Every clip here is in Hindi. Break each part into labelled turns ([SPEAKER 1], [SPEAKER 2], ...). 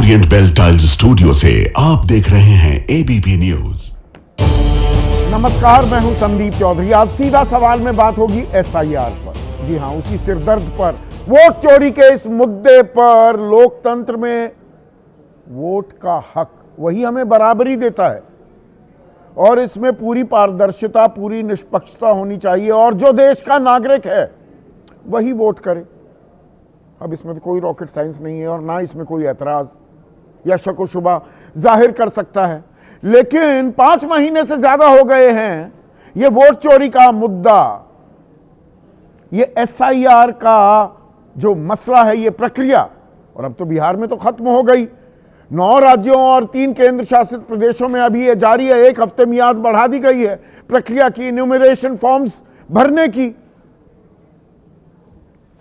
[SPEAKER 1] ओरिएंट बेल टाइल्स स्टूडियो से आप देख रहे हैं एबीपी न्यूज।
[SPEAKER 2] नमस्कार, मैं हूं संदीप चौधरी। आज सीधा सवाल में बात होगी एसआईआर पर। जी हां, उसी सिरदर्द पर, वोट चोरी के इस मुद्दे पर। लोकतंत्र में वोट का हक वही हमें बराबरी देता है और इसमें पूरी पारदर्शिता, पूरी निष्पक्षता होनी चाहिए और जो देश का नागरिक है वही वोट करे। अब इसमें तो कोई रॉकेट साइंस नहीं है और ना इसमें कोई ऐतराज या शक व शुबा जाहिर कर सकता है। लेकिन 5 महीने से ज्यादा हो गए हैं ये वोट चोरी का मुद्दा, ये एसआईआर का जो मसला है, ये प्रक्रिया, और अब तो बिहार में तो खत्म हो गई। 9 राज्यों और 3 केंद्र शासित प्रदेशों में अभी ये जारी है। 1 हफ्ते मियाद बढ़ा दी गई है प्रक्रिया की, इन्यूमरेशन फॉर्म्स भरने की।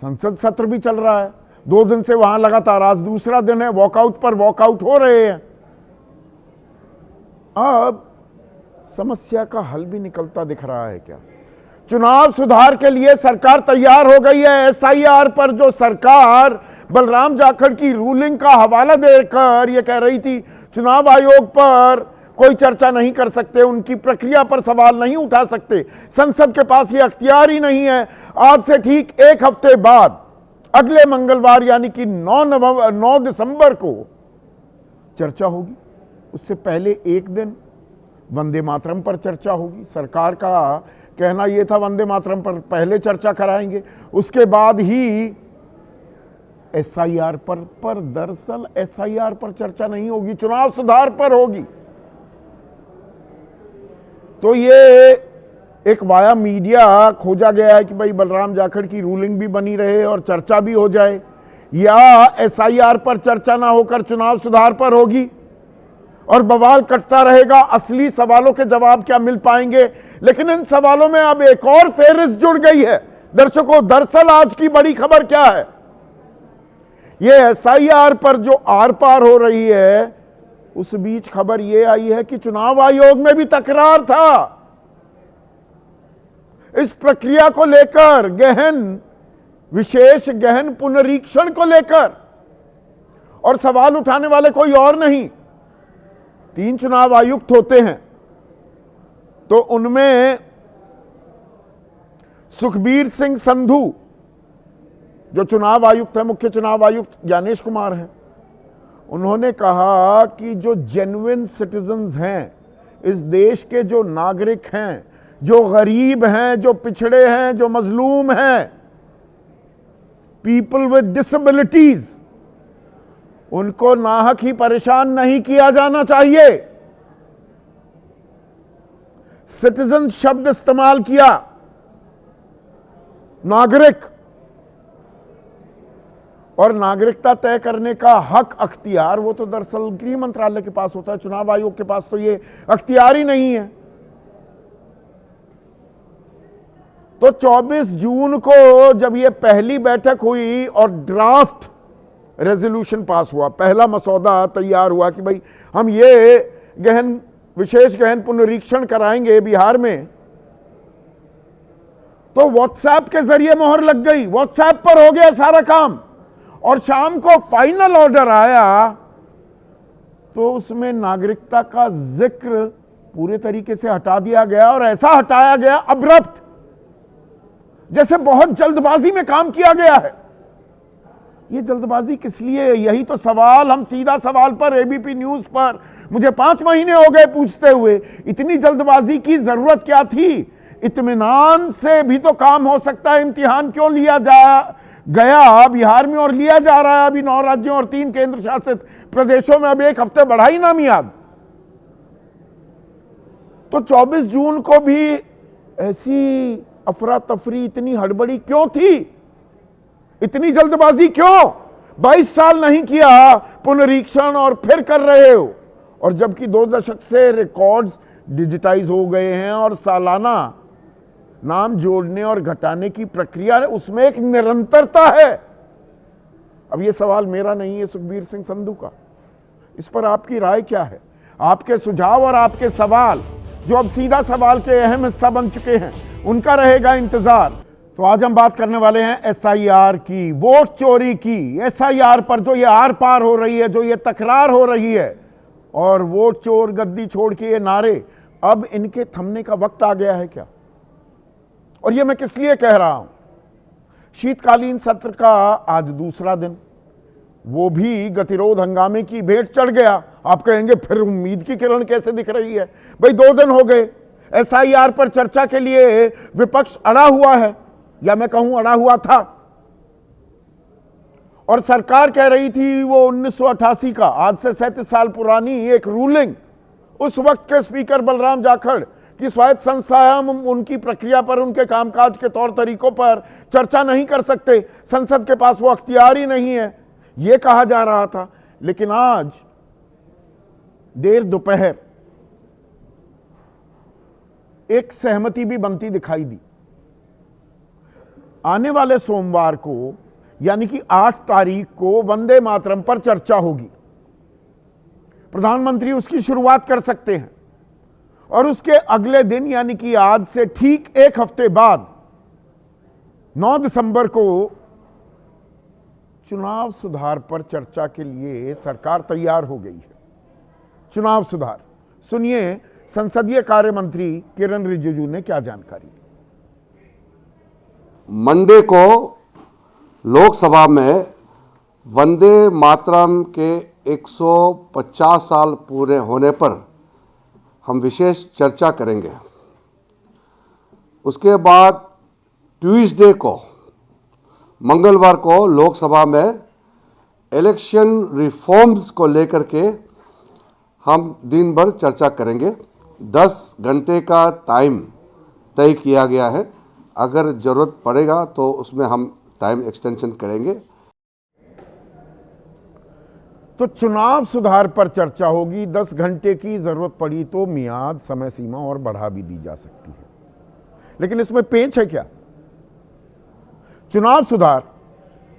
[SPEAKER 2] संसद सत्र भी चल रहा है, 2 दिन से वहां लगातार, आज दूसरा दिन है। वॉकआउट पर वॉकआउट हो रहे हैं। अब समस्या का हल भी निकलता दिख रहा है क्या? चुनाव सुधार के लिए सरकार तैयार हो गई है। एसआईआर पर जो सरकार बलराम जाखड़ की रूलिंग का हवाला देकर ये कह रही थी चुनाव आयोग पर कोई चर्चा नहीं कर सकते, उनकी प्रक्रिया पर सवाल नहीं उठा सकते, संसद के पास ये अख्तियार ही नहीं है। आज से ठीक 1 हफ्ते बाद, अगले मंगलवार यानी कि 9 दिसंबर को चर्चा होगी। उससे पहले एक दिन वंदे मातरम पर चर्चा होगी। सरकार का कहना यह था वंदे मातरम पर पहले चर्चा कराएंगे, उसके बाद ही एसआईआर पर दरअसल एसआईआर पर चर्चा नहीं होगी, चुनाव सुधार पर होगी। तो ये एक वाया मीडिया खोजा गया है कि भाई बलराम जाखड़ की रूलिंग भी बनी रहे और चर्चा भी हो जाए, या एसआईआर पर चर्चा ना होकर चुनाव सुधार पर होगी और बवाल कटता रहेगा। असली सवालों के जवाब क्या मिल पाएंगे? लेकिन इन सवालों में अब एक और फेहरिस्त जुड़ गई है दर्शकों। दरअसल आज की बड़ी खबर क्या है? ये एसआईआर पर जो आर पार हो रही है, उस बीच खबर यह आई है कि चुनाव आयोग में भी तकरार था इस प्रक्रिया को लेकर, विशेष गहन पुनरीक्षण को लेकर। और सवाल उठाने वाले कोई और नहीं, 3 चुनाव आयुक्त होते हैं, तो उनमें सुखबीर सिंह संधू जो चुनाव आयुक्त है, मुख्य चुनाव आयुक्त ज्ञानेश कुमार हैं, उन्होंने कहा कि जो जेन्युइन सिटीजन्स हैं, इस देश के जो नागरिक हैं, जो गरीब हैं, जो पिछड़े हैं, जो मजलूम हैं, पीपल विद डिसेबिलिटीज, उनको नाहक ही परेशान नहीं किया जाना चाहिए। सिटीजन शब्द इस्तेमाल किया, नागरिक, और नागरिकता तय करने का हक, अख्तियार, वो तो दरअसल गृह मंत्रालय के पास होता है। चुनाव आयोग के पास तो ये अख्तियार ही नहीं है। तो 24 जून को जब ये पहली बैठक हुई और ड्राफ्ट रेजोल्यूशन पास हुआ, पहला मसौदा तैयार हुआ कि भाई हम ये विशेष गहन पुनरीक्षण कराएंगे बिहार में, तो व्हाट्सएप के जरिए मोहर लग गई। व्हाट्सएप पर हो गया सारा काम और शाम को फाइनल ऑर्डर आया तो उसमें नागरिकता का जिक्र पूरे तरीके से हटा दिया गया, और ऐसा हटाया गया अब्रप्ट, जैसे बहुत जल्दबाजी में काम किया गया है। ये जल्दबाजी किस लिए? यही तो सवाल हम सीधा सवाल पर, एबीपी न्यूज पर, मुझे 5 महीने हो गए पूछते हुए, इतनी जल्दबाजी की जरूरत क्या थी? इत्मीनान से भी तो काम हो सकता है। इम्तिहान क्यों लिया गया बिहार में और लिया जा रहा है अभी 9 राज्यों और 3 केंद्र शासित प्रदेशों में? अब 1 हफ्ते बढ़ाई ना मियाद। तो 24 जून को भी ऐसी अफरा तफरी, इतनी हड़बड़ी क्यों थी? इतनी जल्दबाजी क्यों? 22 साल नहीं किया पुनरीक्षण और फिर कर रहे हो। और जबकि 2 दशक से रिकॉर्ड्स डिजिटाइज हो गए हैं और सालाना नाम जोड़ने और घटाने की प्रक्रिया है, उसमें एक निरंतरता है। अब यह सवाल मेरा नहीं है, सुखबीर सिंह संधू का। इस पर आपकी राय क्या है? आपके सुझाव और आपके सवाल, जो अब सीधा सवाल के अहम हिस्सा बन चुके हैं, उनका रहेगा इंतजार। तो आज हम बात करने वाले हैं एसआईआर की, वोट चोरी की। एसआईआर पर जो ये आर पार हो रही है, जो ये तकरार हो रही है, और वोट चोर गद्दी छोड़ के ये नारे, अब इनके थमने का वक्त आ गया है क्या? और ये मैं किस लिए कह रहा हूं? शीतकालीन सत्र का आज दूसरा दिन, वो भी गतिरोध हंगामे की भेंट चढ़ गया। आप कहेंगे फिर उम्मीद की किरण कैसे दिख रही है? भाई 2 दिन हो गए, एसआईआर पर चर्चा के लिए विपक्ष अड़ा हुआ है, या मैं कहूं अड़ा हुआ था। और सरकार कह रही थी वो 1988 का, आज से 37 साल पुरानी एक रूलिंग, उस वक्त के स्पीकर बलराम जाखड़ की स्वायत्त संस्था है, हम उनकी प्रक्रिया पर, उनके कामकाज के तौर तरीकों पर चर्चा नहीं कर सकते, संसद के पास वो अख्तियार ही नहीं है, ये कहा जा रहा था। लेकिन आज देर दोपहर एक सहमति भी बनती दिखाई दी। आने वाले सोमवार को, यानी कि 8 तारीख को वंदे मातरम पर चर्चा होगी। प्रधानमंत्री उसकी शुरुआत कर सकते हैं, और उसके अगले दिन, यानी कि आज से ठीक 1 हफ्ते बाद 9 दिसंबर को चुनाव सुधार पर चर्चा के लिए सरकार तैयार हो गई है। चुनाव सुधार, सुनिए संसदीय कार्य मंत्री किरण रिजिजू ने क्या जानकारी दी।
[SPEAKER 3] मंडे को लोकसभा में वंदे मातरम के 150 साल पूरे होने पर हम विशेष चर्चा करेंगे। उसके बाद ट्यूसडे को, मंगलवार को लोकसभा में इलेक्शन रिफॉर्म्स को लेकर के हम दिन भर चर्चा करेंगे। 10 घंटे का टाइम तय किया गया है, अगर जरूरत पड़ेगा तो उसमें हम टाइम एक्सटेंशन करेंगे।
[SPEAKER 2] तो चुनाव सुधार पर चर्चा होगी, 10 घंटे की, जरूरत पड़ी तो मियाद, समय सीमा और बढ़ा भी दी जा सकती है। लेकिन इसमें पेंच है क्या? चुनाव सुधार,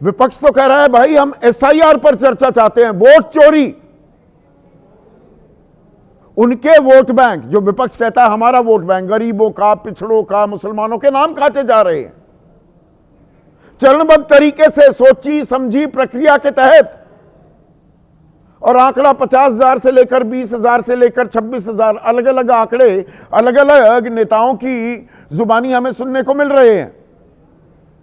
[SPEAKER 2] विपक्ष तो कह रहा है भाई हम एसआईआर पर चर्चा चाहते हैं, वोट चोरी। उनके वोट बैंक, जो विपक्ष कहता है हमारा वोट बैंक, गरीबों का, पिछड़ों का, मुसलमानों के नाम काटे जा रहे हैं। चरणबद्ध तरीके से सोची समझी प्रक्रिया के तहत, और आंकड़ा 50,000 से लेकर 20,000 से लेकर 26,000, अलग अलग आंकड़े अलग अलग नेताओं की जुबानी हमें सुनने को मिल रहे हैं।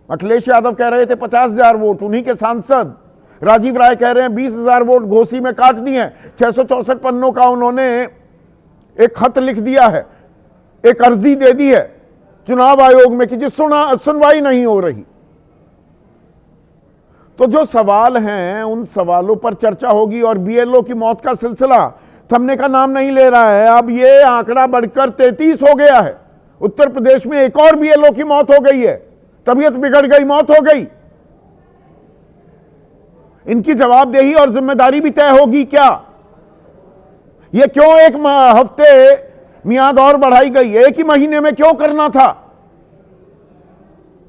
[SPEAKER 2] अखिलेश यादव कह रहे थे 50,000 वोट, उन्हीं के सांसद राजीव राय कह रहे हैं 20,000 वोट घोसी में काट दिए। 664 पन्नों का उन्होंने एक खत लिख दिया है, एक अर्जी दे दी है चुनाव आयोग में कि जिस सुनवाई नहीं हो रही। तो जो सवाल हैं उन सवालों पर चर्चा होगी, और बीएलओ की मौत का सिलसिला थमने का नाम नहीं ले रहा है। अब ये आंकड़ा बढ़कर 33 हो गया है। उत्तर प्रदेश में एक और बीएलओ की मौत हो गई है, तबीयत बिगड़ गई, मौत हो गई। इनकी जवाबदेही और जिम्मेदारी भी तय होगी क्या? यह क्यों 1 हफ्ते मियाद और बढ़ाई गई? 1 ही महीने में क्यों करना था?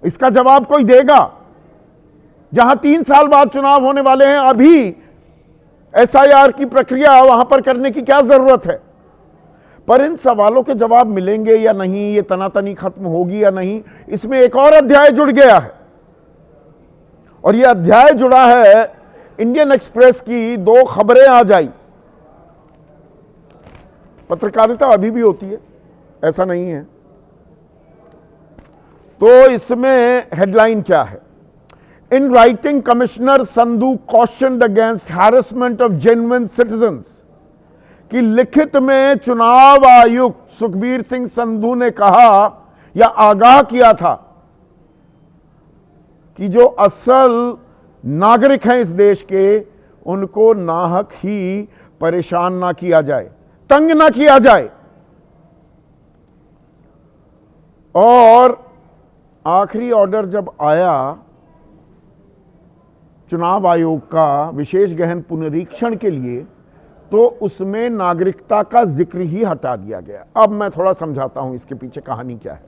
[SPEAKER 2] इसका जवाब कोई देगा? जहां 3 साल बाद चुनाव होने वाले हैं, अभी एसआईआर की प्रक्रिया वहां पर करने की क्या जरूरत है? पर इन सवालों के जवाब मिलेंगे या नहीं, ये तनातनी खत्म होगी या नहीं, इसमें एक और अध्याय जुड़ गया है। और यह अध्याय जुड़ा है, इंडियन एक्सप्रेस की 2 खबरें आ जाई। पत्रकारिता अभी भी होती है, ऐसा नहीं है। तो इसमें हेडलाइन क्या है? In writing commissioner Sandhu cautioned against harassment of genuine citizens, कि लिखित में चुनाव आयुक्त सुखबीर सिंह संधू ने कहा या आगाह किया था कि जो असल नागरिक हैं इस देश के, उनको नाहक ही परेशान ना किया जाए, तंग ना किया जाए। और आखिरी ऑर्डर जब आया चुनाव आयोग का विशेष गहन पुनरीक्षण के लिए, तो उसमें नागरिकता का जिक्र ही हटा दिया गया। अब मैं थोड़ा समझाता हूं इसके पीछे कहानी क्या है।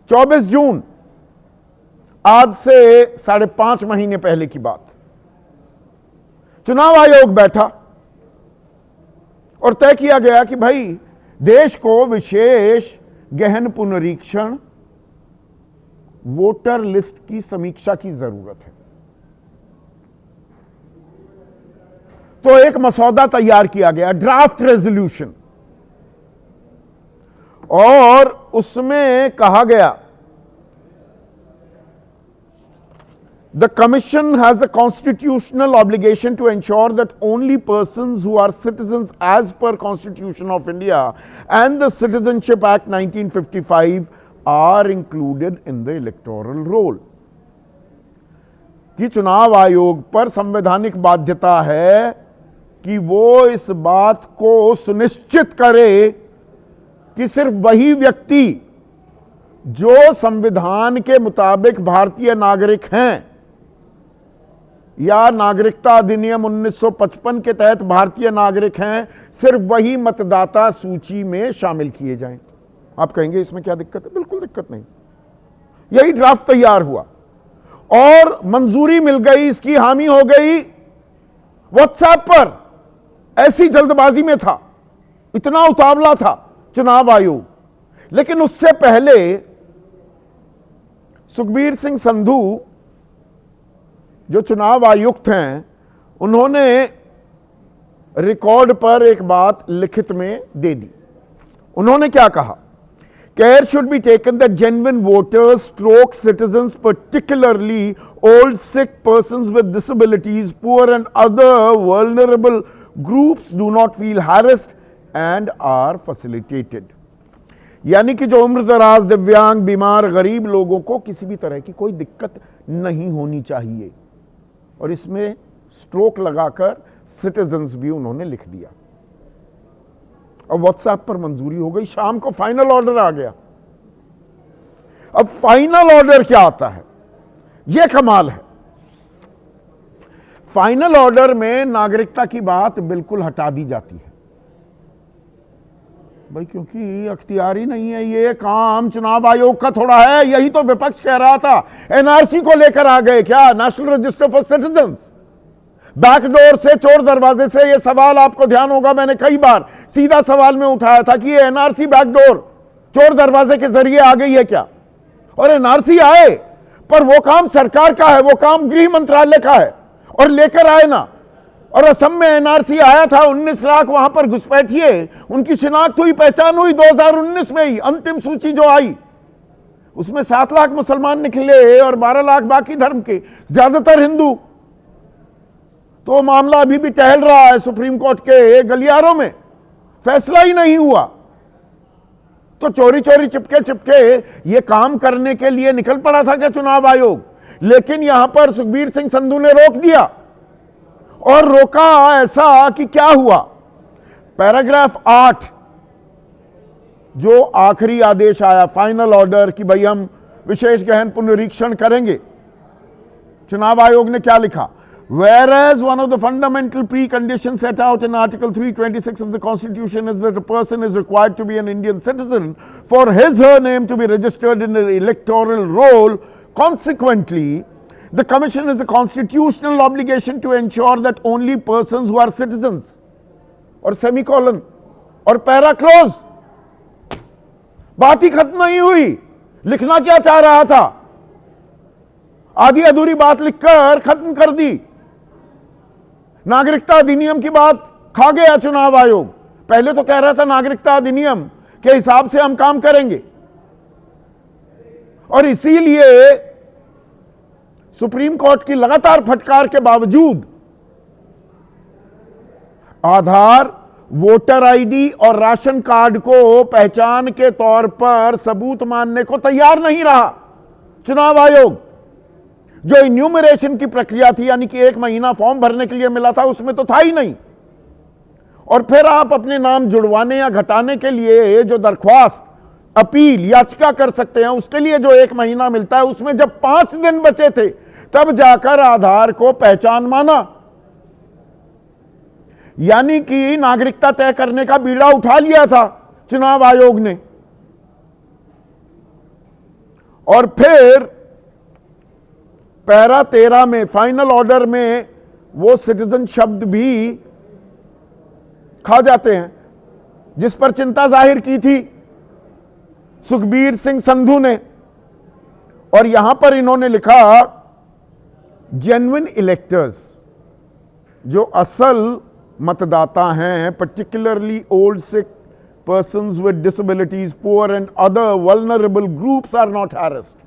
[SPEAKER 2] 24 जून, आज से 5.5 महीने पहले की बात, चुनाव आयोग बैठा और तय किया गया कि भाई देश को विशेष गहन पुनरीक्षण वोटर लिस्ट की समीक्षा की जरूरत है। तो एक मसौदा तैयार किया गया, ड्राफ्ट रेजोल्यूशन, और उसमें कहा गया the commission has a constitutional obligation to ensure that only persons who are citizens as per Constitution of India and the Citizenship Act 1955 are included in the electoral roll. कि चुनाव आयोग पर संवैधानिक बाध्यता है कि वो इस बात को सुनिश्चित करे कि सिर्फ वही व्यक्ति जो संविधान के मुताबिक भारतीय नागरिक हैं या नागरिकता अधिनियम 1955 के तहत भारतीय नागरिक हैं, सिर्फ वही मतदाता सूची में शामिल किए जाएं। आप कहेंगे इसमें क्या दिक्कत है? बिल्कुल दिक्कत नहीं। यही ड्राफ्ट तैयार हुआ और मंजूरी मिल गई, इसकी हामी हो गई। व्हाट्सएप पर ऐसी जल्दबाजी में था, इतना उतावला था चुनाव आयोग। लेकिन उससे पहले सुखबीर सिंह संधू जो चुनाव आयुक्त हैं, उन्होंने रिकॉर्ड पर एक बात लिखित में दे दी। उन्होंने क्या कहा? Care should be taken that genuine voters stroke citizens, particularly old, sick persons with disabilities, poor and other vulnerable groups do not feel harassed and are facilitated. यानी कि जो उम्र दराज, दिव्यांग, बीमार, गरीब लोगों को किसी भी तरह की कोई दिक्कत नहीं होनी चाहिए। और इसमें स्ट्रोक लगाकर सिटीजंस भी उन्होंने लिख दिया और व्हाट्सएप पर मंजूरी हो गई। शाम को फाइनल ऑर्डर आ गया। अब फाइनल ऑर्डर क्या आता है, यह कमाल है। फाइनल ऑर्डर में नागरिकता की बात बिल्कुल हटा दी जाती है भाई, क्योंकि अख्तियारी नहीं है, ये काम चुनाव आयोग का थोड़ा है। यही तो विपक्ष कह रहा था। एनआरसी को लेकर आ गए क्या, national register for citizens, backdoor से, चोर दरवाजे से। ये सवाल आपको ध्यान होगा, मैंने कई बार सीधा सवाल में उठाया था कि ये एनआरसी बैकडोर, चोर दरवाजे के जरिए आ गई है क्या? और एनआरसी आए, पर वो काम सरकार का है, वो काम गृह मंत्रालय का है, और लेकर आए ना। और असम में एनआरसी आया था, 19 लाख वहां पर घुसपैठिए, उनकी शिनाख्त हुई, पहचान हुई 2019 में ही। अंतिम सूची जो आई उसमें 7 लाख मुसलमान निकले और 12 लाख बाकी धर्म के, ज्यादातर हिंदू। तो मामला अभी भी टहल रहा है सुप्रीम कोर्ट के गलियारों में, फैसला ही नहीं हुआ। तो चोरी चोरी चिपके चिपके ये काम करने के लिए निकल पड़ा था क्या चुनाव आयोग? लेकिन यहां पर सुखबीर सिंह संधू ने रोक दिया। और रोका ऐसा कि क्या हुआ, पैराग्राफ 8 जो आखिरी आदेश आया, फाइनल ऑर्डर, कि भाई हम विशेष गहन पुनरीक्षण करेंगे। चुनाव आयोग ने क्या लिखा? Whereas one of the fundamental preconditions set out in Article 326 of the Constitution is that a person is required to be an Indian citizen for his/her name to be registered in the electoral roll. Consequently, the Commission has a constitutional obligation to ensure that only persons who are citizens, और सेमीकोलन और पैरा क्लोज। बात ही खत्म नहीं हुई। लिखना क्या चाह रहा था? आधी अधूरी बात लिखकर खत्म कर दी। नागरिकता अधिनियम की बात खा गया चुनाव आयोग। पहले तो कह रहा था नागरिकता अधिनियम के हिसाब से हम काम करेंगे, और इसीलिए सुप्रीम कोर्ट की लगातार फटकार के बावजूद आधार, वोटर आईडी और राशन कार्ड को पहचान के तौर पर सबूत मानने को तैयार नहीं रहा चुनाव आयोग। जो इन्यूमरेशन की प्रक्रिया थी, यानी कि 1 महीना फॉर्म भरने के लिए मिला था, उसमें तो था ही नहीं। और फिर आप अपने नाम जुड़वाने या घटाने के लिए जो दरख्वास्त, अपील, याचिका कर सकते हैं, उसके लिए जो 1 महीना मिलता है, उसमें जब 5 दिन बचे थे तब जाकर आधार को पहचान माना। यानी कि नागरिकता तय करने का बीड़ा उठा लिया था चुनाव आयोग ने। और फिर पैरा 13 में, फाइनल ऑर्डर में, वो सिटीजन शब्द भी खा जाते हैं, जिस पर चिंता जाहिर की थी सुखबीर सिंह संधू ने। और यहां पर इन्होंने लिखा जेन्युइन इलेक्टर्स, जो असल मतदाता हैं, particularly old sick persons with disabilities, poor and other vulnerable groups are not harassed.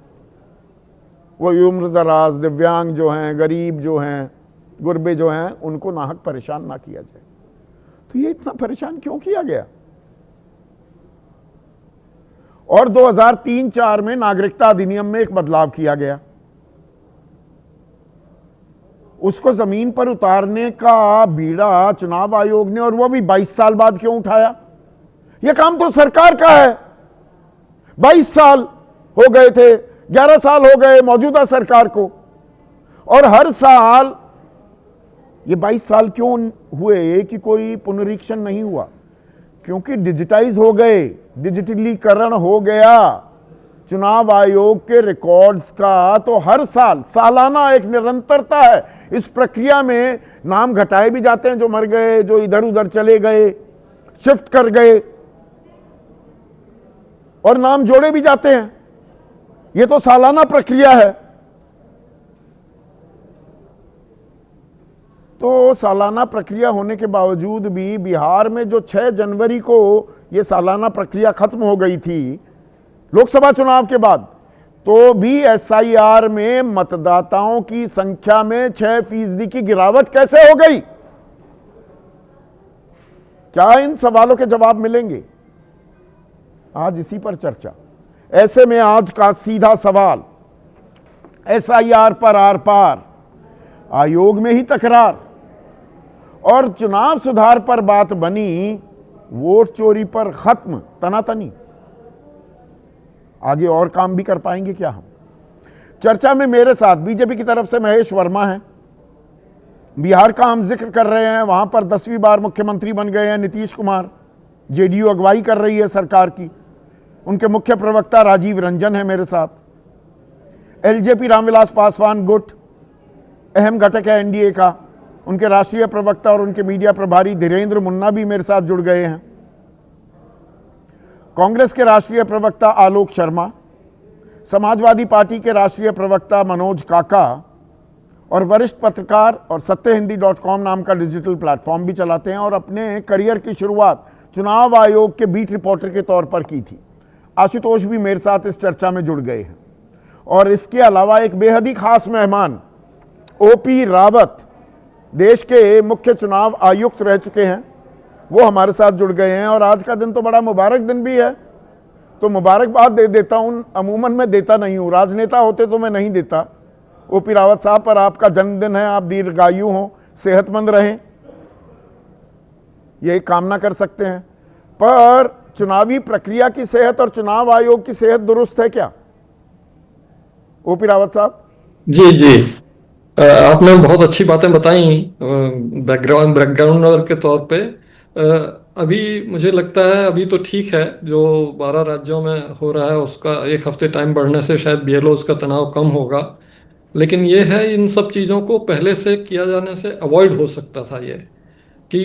[SPEAKER 2] वो उम्र दराज, दिव्यांग जो हैं, गरीब जो हैं, गुरबे जो हैं, उनको नाहक परेशान ना किया जाए। तो ये इतना परेशान क्यों किया गया? और 2003-4 में नागरिकता अधिनियम में एक बदलाव किया गया, उसको जमीन पर उतारने का बीड़ा चुनाव आयोग ने, और वो भी 22 साल बाद क्यों उठाया? यह काम तो सरकार का है। 22 साल हो गए थे, 11 साल हो गए मौजूदा सरकार को, और हर साल ये 22 साल क्यों हुए कि कोई पुनरीक्षण नहीं हुआ? क्योंकि डिजिटाइज हो गए, डिजिटलीकरण हो गया चुनाव आयोग के रिकॉर्ड्स का। तो हर साल, सालाना एक निरंतरता है इस प्रक्रिया में। नाम घटाए भी जाते हैं जो मर गए, जो इधर उधर चले गए, शिफ्ट कर गए, और नाम जोड़े भी जाते हैं। यह तो सालाना प्रक्रिया है। तो सालाना प्रक्रिया होने के बावजूद भी बिहार में जो 6 जनवरी को यह सालाना प्रक्रिया खत्म हो गई थी लोकसभा चुनाव के बाद, तो भी एसआईआर में मतदाताओं की संख्या में 6% की गिरावट कैसे हो गई? क्या इन सवालों के जवाब मिलेंगे? आज इसी पर चर्चा। ऐसे में आज का सीधा सवाल, एसआईआर पर आर पार, आयोग में ही तकरार, और चुनाव सुधार पर बात बनी, वोट चोरी पर खत्म तनातनी। आगे और काम भी कर पाएंगे क्या हम? चर्चा में मेरे साथ बीजेपी की तरफ से महेश वर्मा हैं। बिहार का हम जिक्र कर रहे हैं, वहां पर 10वीं बार मुख्यमंत्री बन गए हैं नीतीश कुमार। जेडीयू अगुवाई कर रही है सरकार की। उनके मुख्य प्रवक्ता राजीव रंजन है मेरे साथ। एलजेपी रामविलास पासवान गुट अहम घटक है एनडीए का। उनके राष्ट्रीय प्रवक्ता और उनके मीडिया प्रभारी धीरेन्द्र मुन्ना भी मेरे साथ जुड़ गए हैं। कांग्रेस के राष्ट्रीय प्रवक्ता आलोक शर्मा, समाजवादी पार्टी के राष्ट्रीय प्रवक्ता मनोज काका, और वरिष्ठ पत्रकार और सत्यहिंदी.com नाम का डिजिटल प्लेटफॉर्म भी चलाते हैं, और अपने करियर की शुरुआत चुनाव आयोग के बीट रिपोर्टर के तौर पर की थी। आशुतोष भी मेरे साथ इस चर्चा में जुड़ गए हैं। और इसके अलावा एक बेहद ही खास मेहमान ओपी रावत, देश के मुख्य चुनाव आयुक्त रह चुके हैं, वो हमारे साथ जुड़ गए हैं। और आज का दिन तो बड़ा मुबारक दिन भी है, तो मुबारकबाद दे देता हूं। अमूमन मैं देता नहीं हूं, राजनेता होते तो मैं नहीं देता। ओपी रावत साहब, पर आपका जन्मदिन है, आप दीर्घायु हों, सेहतमंद रहें, ये कामना कर सकते हैं। पर चुनावी प्रक्रिया की सेहत और चुनाव आयोग की सेहत दुरुस्त है क्या ओपी रावत साहब?
[SPEAKER 4] जी जी, आपने बहुत अच्छी बातें बताई बैकग्राउंडर के तौर पे। अभी मुझे लगता है अभी तो ठीक है, जो 12 राज्यों में हो रहा है उसका 1 हफ्ते टाइम बढ़ने से शायद बीएलओज का तनाव कम होगा। लेकिन ये है, इन सब चीज़ों को पहले से किया जाने से अवॉइड हो सकता था। ये कि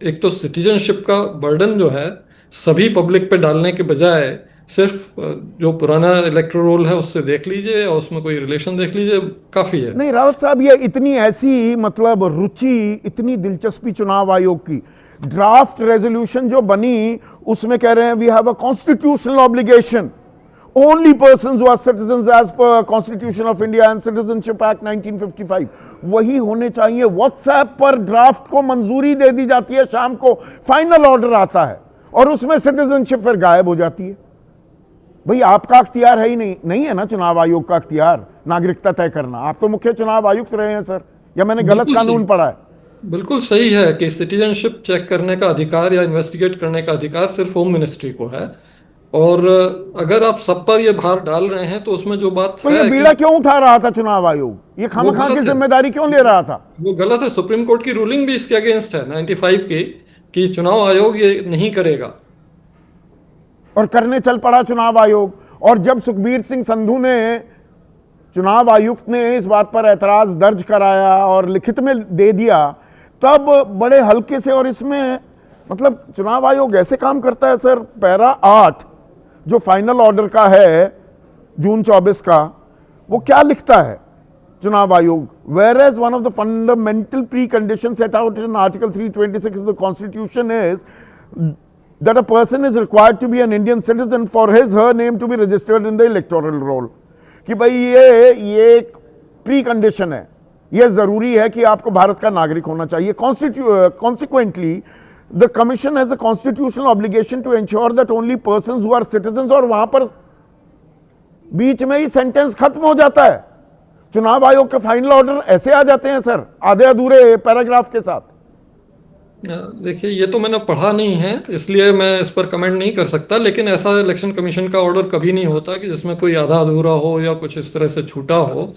[SPEAKER 4] एक तो सिटीजनशिप का बर्डन जो है सभी पब्लिक पे डालने के बजाय सिर्फ जो पुराना इलेक्टोरल रोल है उससे देख लीजिए और उसमें कोई रिलेशन देख लीजिए, काफी है।
[SPEAKER 2] नहीं रावत साहब, ये इतनी ऐसी मतलब रुचि, इतनी दिलचस्पी चुनाव आयोग की, ड्राफ्ट रेजोल्यूशन जो बनी उसमें कह रहे हैं we have a constitutional obligation, only persons who are citizens as per constitution of India and citizenship act 1955 वही होने चाहिए। व्हाट्सएप पर ड्राफ्ट को मंजूरी दे दी जाती है, शाम को फाइनल ऑर्डर आता है और उसमें सिटीजनशिप फिर गायब हो जाती है। भाई आपका अख्तियार है ही नहीं है ना चुनाव आयोग का अख्तियार नागरिकता तय करना। आप तो मुख्य चुनाव आयुक्त रहे हैं सर, या मैंने गलत कानून पढ़ा है?
[SPEAKER 4] बिल्कुल सही है कि सिटीजनशिप चेक करने का अधिकार या इन्वेस्टिगेट करने का अधिकार सिर्फ होम मिनिस्ट्री को है। और अगर आप सब पर ये भार डाल रहे हैं तो उसमें जो बात
[SPEAKER 2] तो ये बीड़ा क्यों उठा रहा था चुनाव आयोग? ये खामखा की जिम्मेदारी क्यों ले रहा था?
[SPEAKER 4] वो गलत है। सुप्रीम कोर्ट की रूलिंग भी इसके अगेंस्ट है 95 की, कि चुनाव आयोग ये नहीं करेगा,
[SPEAKER 2] और करने चल पड़ा चुनाव आयोग। और जब सुखबीर सिंह संधू ने, चुनाव आयुक्त ने इस बात पर ऐतराज दर्ज कराया और लिखित में दे दिया, तब बड़े हल्के से, और इसमें मतलब चुनाव आयोग ऐसे काम करता है सर, पैरा 8 जो फाइनल ऑर्डर का है जून 24 का, वो क्या लिखता है चुनाव आयोग? Where as one of the fundamental precondition set out in article 326 of the constitution is that a person is required to be an Indian citizen for his her name to be registered in the electoral roll. कि भाई ये एक प्री कंडीशन है, ये जरूरी है कि आपको भारत का नागरिक होना चाहिए. Consequently, the commission has a constitutional obligation to ensure that only persons who are citizens, और वहां पर बीच में ही सेंटेंस खत्म हो जाता है. चुनाव आयोग के फाइनल ऑर्डर ऐसे आ जाते हैं सर, आधे अधूरे पैराग्राफ के साथ.
[SPEAKER 4] देखिए, ये तो मैंने पढ़ा नहीं है, इसलिए मैं इस पर कमेंट नहीं कर सकता, लेकिन ऐसा इलेक्शन कमीशन का ऑर्डर कभी नहीं होता कि जिसमें कोई आधा अधूरा हो या कुछ इस तरह से छूटा हो.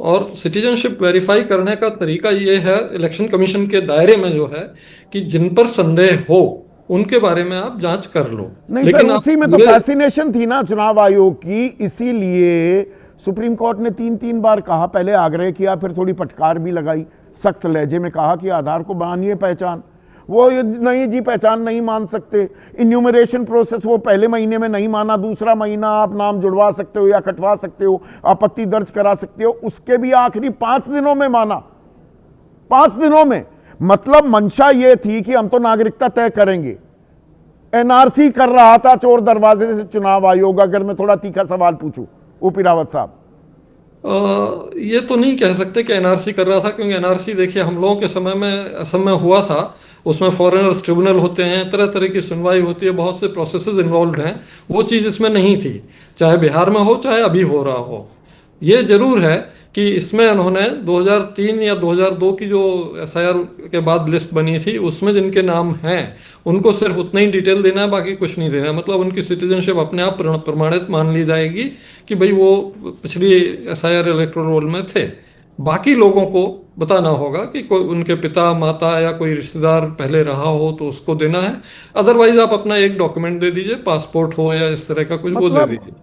[SPEAKER 4] और सिटीजनशिप वेरीफाई करने का तरीका ये है इलेक्शन कमीशन के दायरे में जो है कि जिन पर संदेह हो उनके बारे में आप जांच कर लो.
[SPEAKER 2] नहीं
[SPEAKER 4] लेकिन
[SPEAKER 2] सर, उसी में तो फैसिनेशन थी ना चुनाव आयोग की, इसीलिए सुप्रीम कोर्ट ने 3 बार कहा, पहले आग्रह किया, फिर थोड़ी फटकार भी लगाई, सख्त लहजे में कहा कि आधार को मानिए पहचान. वो नहीं जी, पहचान नहीं मान सकते. इन्यूमरेशन प्रोसेस वो पहले महीने में नहीं माना, दूसरा महीना आप नाम जुड़वा सकते हो या कटवा सकते हो, आपत्ति दर्ज करा सकते हो, उसके भी आखिरी 5 दिनों में माना. 5 दिनों में. मतलब मंशा ये थी कि हम तो नागरिकता तय करेंगे. एनआरसी कर रहा था चोर दरवाजे से चुनाव आयोग. अगर मैं थोड़ा तीखा सवाल पूछूं ओपी रावत साहब,
[SPEAKER 4] ये तो नहीं कह सकते कि एनआरसी कर रहा था, क्योंकि एनआरसी देखिए हम लोगों के समय में असम में हुआ था, उसमें फॉरेनर्स ट्रिब्यूनल होते हैं, तरह तरह की सुनवाई होती है, बहुत से प्रोसेसेस इन्वॉल्व हैं. वो चीज़ इसमें नहीं थी, चाहे बिहार में हो चाहे अभी हो रहा हो. ये जरूर है कि इसमें उन्होंने 2003 या 2002 की जो एसआईआर के बाद लिस्ट बनी थी उसमें जिनके नाम हैं उनको सिर्फ उतना ही डिटेल देना है, बाकी कुछ नहीं देना है. मतलब उनकी सिटीजनशिप अपने आप प्रमाणित मान ली जाएगी कि भाई वो पिछली एसआईआर इलेक्टोरल रोल में थे. बाकी लोगों को बताना होगा कि कोई उनके पिता माता या कोई रिश्तेदार पहले रहा हो तो उसको देना है. अदरवाइज आप अपना एक डॉक्यूमेंट दे दीजिए, पासपोर्ट हो या इस तरह का कुछ, वो दे दीजिए.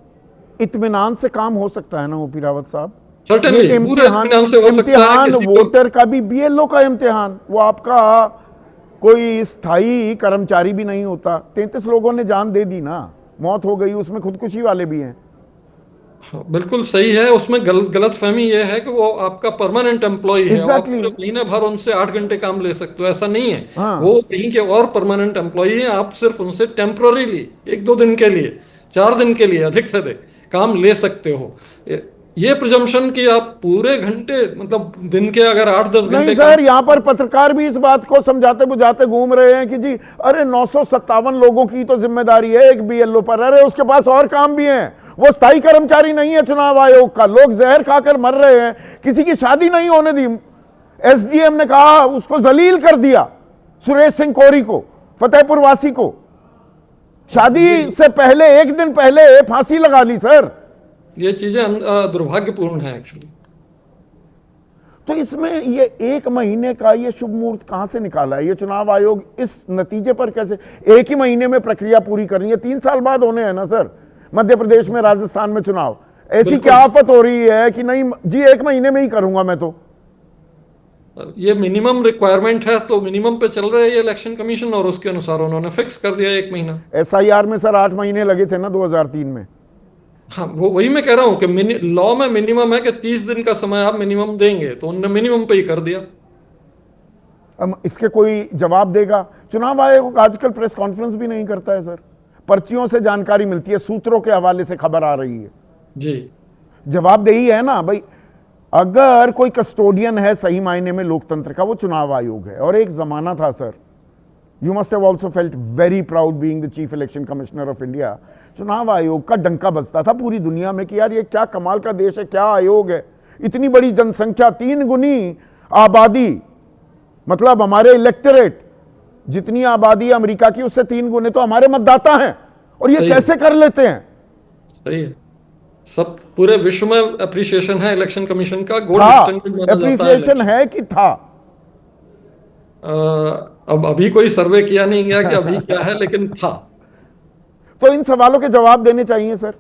[SPEAKER 2] इत्मीनान से काम हो सकता है ना ओपी रावत साहब?
[SPEAKER 4] सर्टेनली पूरे इत्मीनान से हो सकता है. किसी को
[SPEAKER 2] वोटर का भी बीएलओ का इम्तिहान, वो आपका कोई स्थायी कर्मचारी भी नहीं होता. 33 लोगों ने जान दे दी ना, मौत हो गई, उसमें खुदकुशी वाले भी हैं.
[SPEAKER 4] बिल्कुल सही है. उसमें गलत फहमी यह है कि वो आपका परमानेंट एम्प्लॉय है, आप पूरे महीने भर उनसे 8 घंटे काम ले सकते हो, ऐसा नहीं है. वो कहीं के और परमानेंट एम्प्लॉय है, आप सिर्फ उनसे टेम्पोररीली 1-2 दिन के लिए, 4 दिन के लिए अधिक से अधिक काम ले सकते हो. ये प्रिजम्पशन कि आप पूरे घंटे, मतलब दिन के अगर 8-10 घंटे.
[SPEAKER 2] नहीं सर, यहाँ पर पत्रकार भी इस बात को समझाते बुझाते घूम रहे हैं कि जी अरे 957 लोगों की तो जिम्मेदारी है एक बीएलओ पर. अरे उसके पास और काम भी हैं, वो स्थायी कर्मचारी नहीं है चुनाव आयोग का. लोग जहर खाकर मर रहे हैं, किसी की शादी नहीं होने दी. एसडीएम ने कहा, उसको जलील कर दिया, सुरेश सिंह कोरी को, फतेहपुर वासी को. शादी से पहले 1 दिन पहले फांसी लगा ली सर.
[SPEAKER 4] ये चीजें दुर्भाग्यपूर्ण है एक्चुअली.
[SPEAKER 2] तो इसमें ये 1 महीने का ये शुभ मुहूर्त कहां से निकाला है? ये चुनाव आयोग इस नतीजे पर कैसे, 1 ही महीने में प्रक्रिया पूरी करनी है? 3 साल बाद होने हैं ना सर, मध्य प्रदेश में, राजस्थान में चुनाव. ऐसी क्या आफत हो रही है कि नहीं जी 1 महीने में ही करूंगा मैं? तो
[SPEAKER 4] ये मिनिमम रिक्वायरमेंट है, तो मिनिमम पे चल रहा है ये इलेक्शन कमीशन, और उसके अनुसार उन्होंने फिक्स कर दिया 1 महीना.
[SPEAKER 2] एसआईआर में सर 8 महीने लगे थे ना 2003 में.
[SPEAKER 4] हाँ, वो वही मैं कह रहा हूँ कि लॉ में मिनिमम है कि 30 दिन का समय आप मिनिमम देंगे, तो उन्होंने मिनिमम पे ही कर दिया.
[SPEAKER 2] अब इसके कोई जवाब देगा? चुनाव आयोग आजकल प्रेस कॉन्फ्रेंस भी नहीं करता है सर, पर्चियों से जानकारी मिलती है, सूत्रों के हवाले से खबर आ रही है
[SPEAKER 4] जी.
[SPEAKER 2] जवाबदेही है ना भाई. अगर कोई कस्टोडियन है सही मायने में लोकतंत्र का, वो चुनाव आयोग है. और एक जमाना था sir, you must have also felt very proud being the chief election commissioner of India, चुनाव आयोग का डंका बजता था पूरी दुनिया में कि यार ये क्या कमाल का देश है, क्या आयोग है, इतनी बड़ी जनसंख्या, 3 गुनी आबादी, मतलब हमारे इलेक्टोरेट जितनी आबादी है अमेरिका की उससे 3 गुने तो हमारे मतदाता हैं, और ये कैसे कर लेते हैं?
[SPEAKER 4] सही है. सब पूरे विश्व में अप्रिसिएशन है इलेक्शन कमीशन का, गोल्ड स्टैंडर्ड माना जाता है.
[SPEAKER 2] अप्रिसिएशन है कि था?
[SPEAKER 4] अब अभी कोई सर्वे किया नहीं गया कि अभी क्या है, लेकिन था.
[SPEAKER 2] तो इन सवालों के जवाब देने चाहिए सर.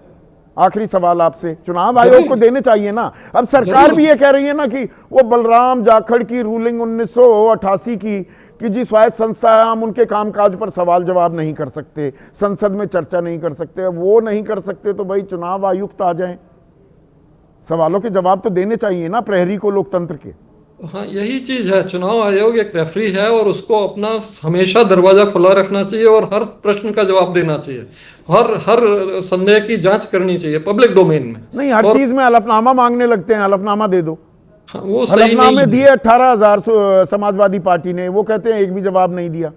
[SPEAKER 2] आखिरी सवाल आपसे, चुनाव आयोग को देने चाहिए ना। अब सरकार भी ये कह रही है ना कि वो बलराम जाखड़ की रूलिंग 1988 की कि जी स्वायत्त संस्था है, हम उनके कामकाज पर सवाल जवाब नहीं कर सकते, संसद में चर्चा नहीं कर सकते। वो नहीं कर सकते तो भाई चुनाव आयुक्त आ जाएं, सवालों के जवाब तो देने चाहिए ना प्रहरी को लोकतंत्र के।
[SPEAKER 4] हाँ, यही चीज है, चुनाव आयोग एक रेफरी है और उसको अपना हमेशा दरवाजा खुला रखना चाहिए और हर प्रश्न का जवाब देना चाहिए, हर संदेह की जांच करनी चाहिए पब्लिक डोमेन में।
[SPEAKER 2] नहीं, हर चीज में हलफनामा मांगने लगते हैं, हलफनामा दे दो।
[SPEAKER 4] हाँ, वो सही
[SPEAKER 2] हलफनामे
[SPEAKER 4] नहीं
[SPEAKER 2] दिए 18,000 समाजवादी पार्टी ने, वो कहते हैं एक भी जवाब नहीं दिया।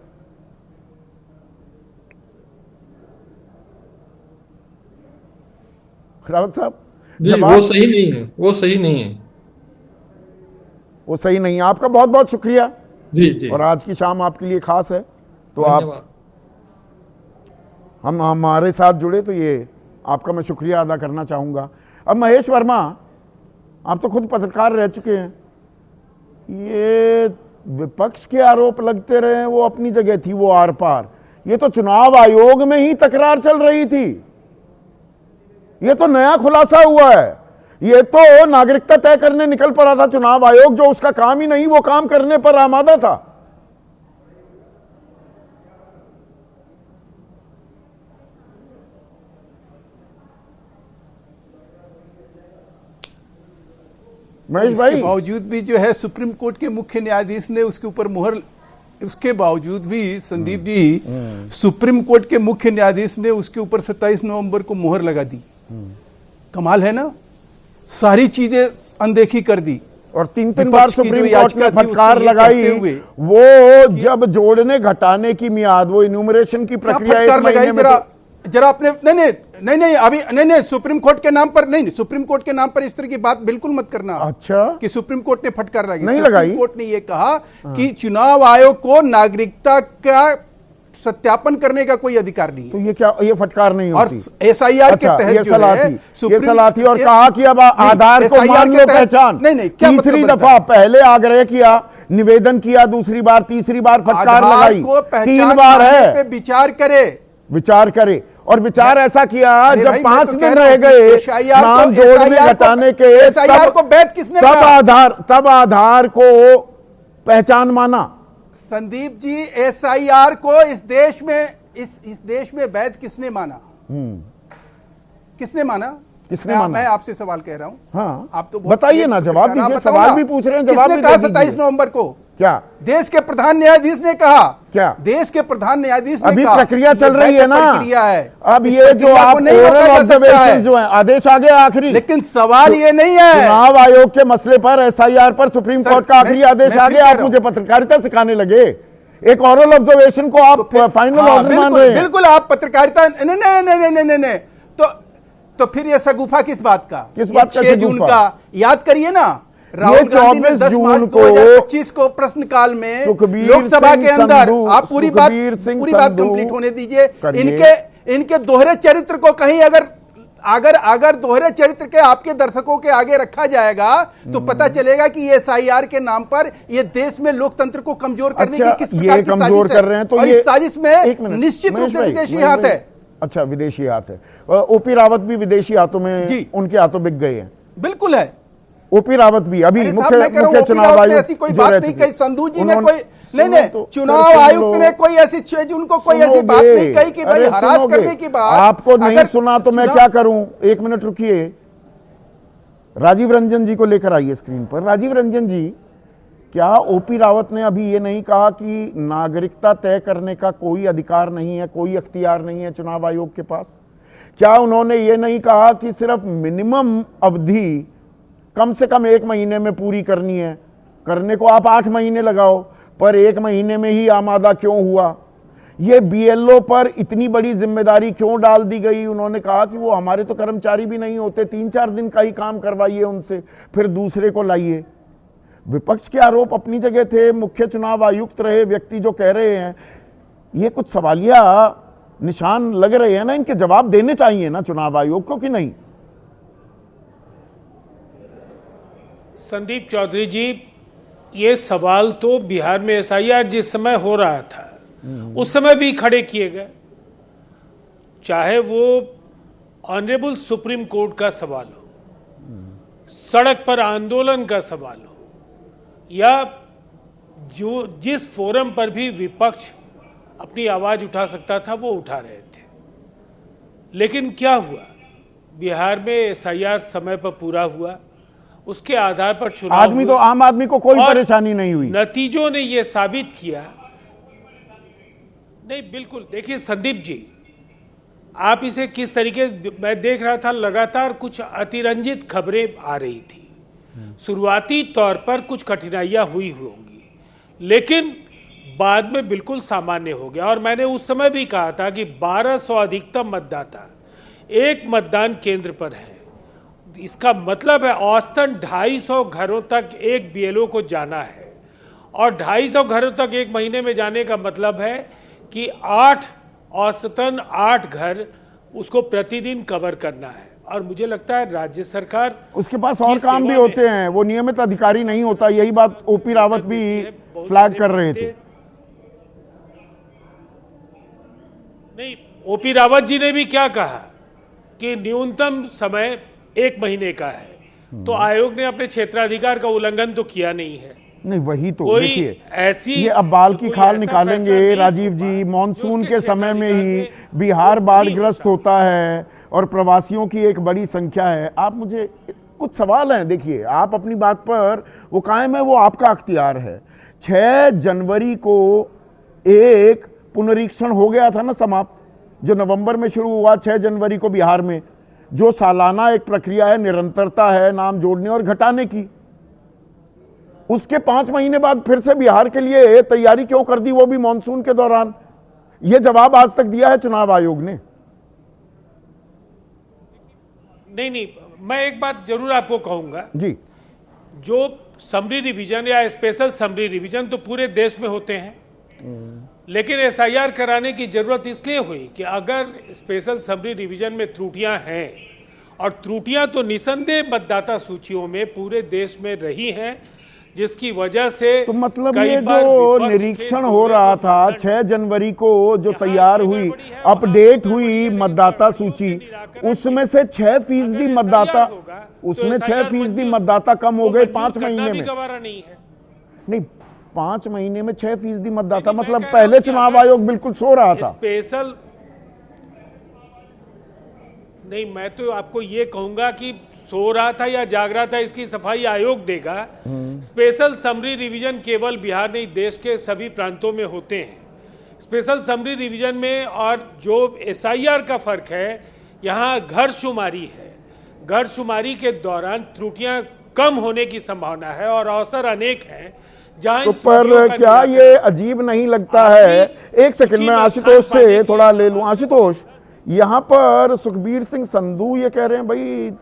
[SPEAKER 2] रावत साहब
[SPEAKER 4] जी, वो सही नहीं है, वो सही नहीं है,
[SPEAKER 2] वो सही नहीं है। आपका बहुत बहुत शुक्रिया
[SPEAKER 4] जी जी।
[SPEAKER 2] और आज की शाम आपके लिए खास है, तो आप
[SPEAKER 4] धन्यवाद।
[SPEAKER 2] हम हमारे साथ जुड़े तो ये आपका मैं शुक्रिया अदा करना चाहूँगा। अब महेश वर्मा, आप तो खुद पत्रकार रह चुके हैं, ये विपक्ष के आरोप लगते रहे, वो अपनी जगह थी, वो आर पार। ये तो चुनाव आयोग में ही तकरार चल रही थी, ये तो नया खुलासा हुआ है। ये तो नागरिकता तय करने निकल पड़ा था चुनाव आयोग, जो उसका काम ही नहीं वो काम करने पर आमादा था। महेश भाई,
[SPEAKER 5] इसके बावजूद भी जो है सुप्रीम कोर्ट के मुख्य न्यायाधीश ने उसके ऊपर मुहर, उसके बावजूद भी संदीप जी, सुप्रीम कोर्ट के मुख्य न्यायाधीश ने उसके ऊपर 27 नवंबर को मुहर लगा दी। कमाल है ना, सारी चीजें अनदेखी कर दी
[SPEAKER 2] और तीन बार सुप्रीम कोर्ट ने फटकार लगाई। वो जब जोड़ने घटाने की मियाद, वो इन्यूमरेशन की प्रक्रिया
[SPEAKER 5] लगाई, जरा अपने नहीं अभी नहीं सुप्रीम कोर्ट के नाम पर नहीं, सुप्रीम कोर्ट के नाम पर इस तरह की बात बिल्कुल मत करना।
[SPEAKER 2] अच्छा,
[SPEAKER 5] कि सुप्रीम कोर्ट ने फटकार लगाई,
[SPEAKER 2] नहीं
[SPEAKER 5] सुप्रीम
[SPEAKER 2] लगाई।
[SPEAKER 5] कोर्ट ने यह कहा कि चुनाव आयोग को नागरिकता का सत्यापन करने का कोई अधिकार नहीं है।
[SPEAKER 2] तो ये क्या, ये फटकार नहीं होती?
[SPEAKER 5] और एसआईआर के तहत
[SPEAKER 2] ये सलाह थी और कहा कि अब आधार को मान लो पहचान।
[SPEAKER 5] नहीं,
[SPEAKER 2] तीसरी दफा, पहले आग्रह किया, निवेदन किया, दूसरी बार, तीसरी बार फटकार लगाई, 3 बार है विचार करे। और विचार ऐसा किया जब 5 दिन रह गए नाम जोड़ने घटाने के, तब आधार को पहचान माना।
[SPEAKER 5] संदीप जी, एसआईआर को इस देश में वैध किसने माना? किसने माना? मैं आपसे सवाल कह रहा हूं।
[SPEAKER 2] हाँ,
[SPEAKER 5] आप तो
[SPEAKER 2] बताइए ना, जवाब दीजिए। सवाल भी पूछ रहे हैं, जवाब
[SPEAKER 5] किसने कहा 27 नवंबर को?
[SPEAKER 2] क्या
[SPEAKER 5] देश के प्रधान न्यायाधीश ने कहा?
[SPEAKER 2] क्या
[SPEAKER 5] देश के प्रधान न्यायाधीश ने
[SPEAKER 2] अभी
[SPEAKER 5] कहा?
[SPEAKER 2] प्रक्रिया चल रही है ना,
[SPEAKER 5] प्रक्रिया है।
[SPEAKER 2] अब ये जो आप ओरल ऑब्जर्वेशन जो है, आदेश आ गया आखिरी,
[SPEAKER 5] लेकिन सवाल ये नहीं है
[SPEAKER 2] चुनाव आयोग के मसले पर, एसआईआर पर सुप्रीम कोर्ट का आखिरी आदेश आ गया। आप मुझे पत्रकारिता सिखाने लगे, एक ओरल ऑब्जर्वेशन को आप फाइनल ऑर्डर मान रहे हैं।
[SPEAKER 5] बिल्कुल, आप पत्रकारिता नहीं, तो फिर ये सगुफा किस बात का?
[SPEAKER 2] किस बात का?
[SPEAKER 5] 6 जून का याद करिए ना, राहुल गांधी ने 10 मार्च 2025 को प्रश्नकाल में लोकसभा के अंदर, आप पूरी बात कंप्लीट होने दीजिए। इनके दोहरे चरित्र को कहीं अगर दोहरे चरित्र के आपके दर्शकों के आगे रखा जाएगा तो पता चलेगा कि ये एसआईआर के नाम पर ये देश में लोकतंत्र को कमजोर करने की किस प्रकार की साजिश
[SPEAKER 2] कर रहे हैं। तो
[SPEAKER 5] और इस साजिश में निश्चित रूप से विदेशी हाथ है।
[SPEAKER 2] अच्छा, विदेशी हाथ है। ओपी रावत भी विदेशी हाथों में, उनके हाथों बिक गए हैं।
[SPEAKER 5] बिल्कुल है,
[SPEAKER 2] ओपी रावत भी अभी मुख्य चुनाव आयुक्त
[SPEAKER 5] ऐसी कोई बात नहीं कही, संधू जी ने कोई नहीं, चुनाव आयुक्त ने कोई ऐसी 6 जून को कोई ऐसी बात नहीं कही कि भाई हरास करने की बात।
[SPEAKER 2] आपको नहीं सुना तो मैं क्या करूं? 1 मिनट रुकिए, राजीव रंजन जी को लेकर आइए स्क्रीन पर। राजीव रंजन जी, क्या ओपी रावत ने अभी ये नहीं कहा कि नागरिकता तय करने का कोई अधिकार नहीं है, कोई अख्तियार नहीं है चुनाव आयोग के पास? क्या उन्होंने ये नहीं कहा कि सिर्फ मिनिमम अवधि कम से कम 1 महीने में पूरी करनी है? करने को आप 8 महीने लगाओ, पर 1 महीने में ही आमादा क्यों हुआ? ये बीएलओ पर इतनी बड़ी जिम्मेदारी क्यों डाल दी गई? उन्होंने कहा कि वो हमारे तो कर्मचारी भी नहीं होते, 3-4 दिन का ही काम करवाइए उनसे, फिर दूसरे को लाइए। विपक्ष के आरोप अपनी जगह थे, मुख्य चुनाव आयुक्त रहे व्यक्ति जो कह रहे हैं, ये कुछ सवालिया निशान लग रहे हैं ना, इनके जवाब देने चाहिए ना चुनाव आयोग को, कि नहीं?
[SPEAKER 6] संदीप चौधरी जी, ये सवाल तो बिहार में एसआईआर जिस समय हो रहा था उस समय भी खड़े किए गए, चाहे वो ऑनरेबल सुप्रीम कोर्ट का सवाल हो, सड़क पर आंदोलन का सवाल हो, या जो जिस फोरम पर भी विपक्ष अपनी आवाज उठा सकता था वो उठा रहे थे। लेकिन क्या हुआ, बिहार में एसआईआर समय पर पूरा हुआ, उसके आधार पर चुनाव
[SPEAKER 2] आदमी तो आम आदमी को कोई परेशानी नहीं हुई।
[SPEAKER 6] नतीजों ने यह साबित किया। नहीं बिल्कुल, देखिए संदीप जी, आप इसे किस तरीके, मैं देख रहा था लगातार कुछ अतिरंजित खबरें आ रही थी। शुरुआती तौर पर कुछ कठिनाइयां हुई होंगी, लेकिन बाद में बिल्कुल सामान्य हो गया। और मैंने उस समय भी कहा था कि 1200 अधिकतम मतदाता एक मतदान केंद्र पर है। इसका मतलब है औसतन 250 घरों तक एक बीएलओ को जाना है, और 250 घरों तक एक महीने में जाने का मतलब है कि औसतन 8 घर उसको प्रतिदिन कवर करना है। और मुझे लगता है राज्य सरकार,
[SPEAKER 2] उसके पास और काम भी होते हैं, वो नियमित अधिकारी नहीं होता। यही बात ओपी रावत भी फ्लैग कर रहे थे।
[SPEAKER 6] नहीं, ओपी रावत जी ने भी क्या कहा कि न्यूनतम समय 1 महीने का है, तो आयोग ने अपने क्षेत्राधिकार का उल्लंघन तो किया नहीं है।
[SPEAKER 2] नहीं, वही तो देखिए,
[SPEAKER 6] ऐसी
[SPEAKER 2] ये अब बाल की खाल निकालेंगे राजीव जी। मॉनसून के समय में ही बिहार बाढ़ग्रस्त होता है और प्रवासियों की एक बड़ी संख्या है। आप, मुझे कुछ सवाल हैं। देखिए, आप अपनी बात पर वो कायम है, वो आपका अख्तियार है। 6 जनवरी को एक पुनरीक्षण हो गया था ना समाप्त, जो नवंबर में शुरू हुआ 6 जनवरी को बिहार में, जो सालाना एक प्रक्रिया है, निरंतरता है नाम जोड़ने और घटाने की। उसके 5 महीने बाद फिर से बिहार के लिए तैयारी क्यों कर दी, वो भी मॉनसून के दौरान? यह जवाब आज तक दिया है चुनाव आयोग ने?
[SPEAKER 6] नहीं, मैं एक बात जरूर आपको कहूंगा
[SPEAKER 2] जी,
[SPEAKER 6] जो समरी रिवीजन या स्पेशल समरी रिवीजन तो पूरे देश में होते हैं, लेकिन एसआईआर कराने की जरूरत इसलिए हुई कि अगर स्पेशल समरी रिवीजन में त्रुटियां हैं, और त्रुटियां तो निसंदेह मतदाता सूचियों में पूरे देश में रही हैं, जिसकी वजह से
[SPEAKER 2] तो मतलब ये जो निरीक्षण हो रहा था 6 जनवरी को जो तैयार हुई, अपडेट हुई मतदाता सूची, उसमें से 6% मतदाता, उसमें 6% मतदाता कम हो गए 5 महीने में। नहीं, 5 महीने में 6% मतदाता, मतलब पहले चुनाव आयोग बिल्कुल सो रहा था।
[SPEAKER 6] स्पेशल नहीं, मैं तो आपको ये कहूंगा कि सो रहा था या जाग रहा था, इसकी सफाई आयोग देगा। स्पेशल समरी रिवीजन केवल बिहार नहीं, देश के सभी प्रांतों में होते हैं। स्पेशल समरी रिवीजन में और जो एसआईआर का फर्क है, यहाँ घरशुमारी है। घरशुमारी के दौरान त्रुटियां कम होने की संभावना है और अवसर अनेक हैं जहां
[SPEAKER 2] तो पर क्या ये अजीब नहीं लगता है? एक सेकंड में आशुतोष से थोड़ा ले लूं। आशुतोष, यहां पर सुखबीर सिंह संधू ये कह रहे हैं, भाई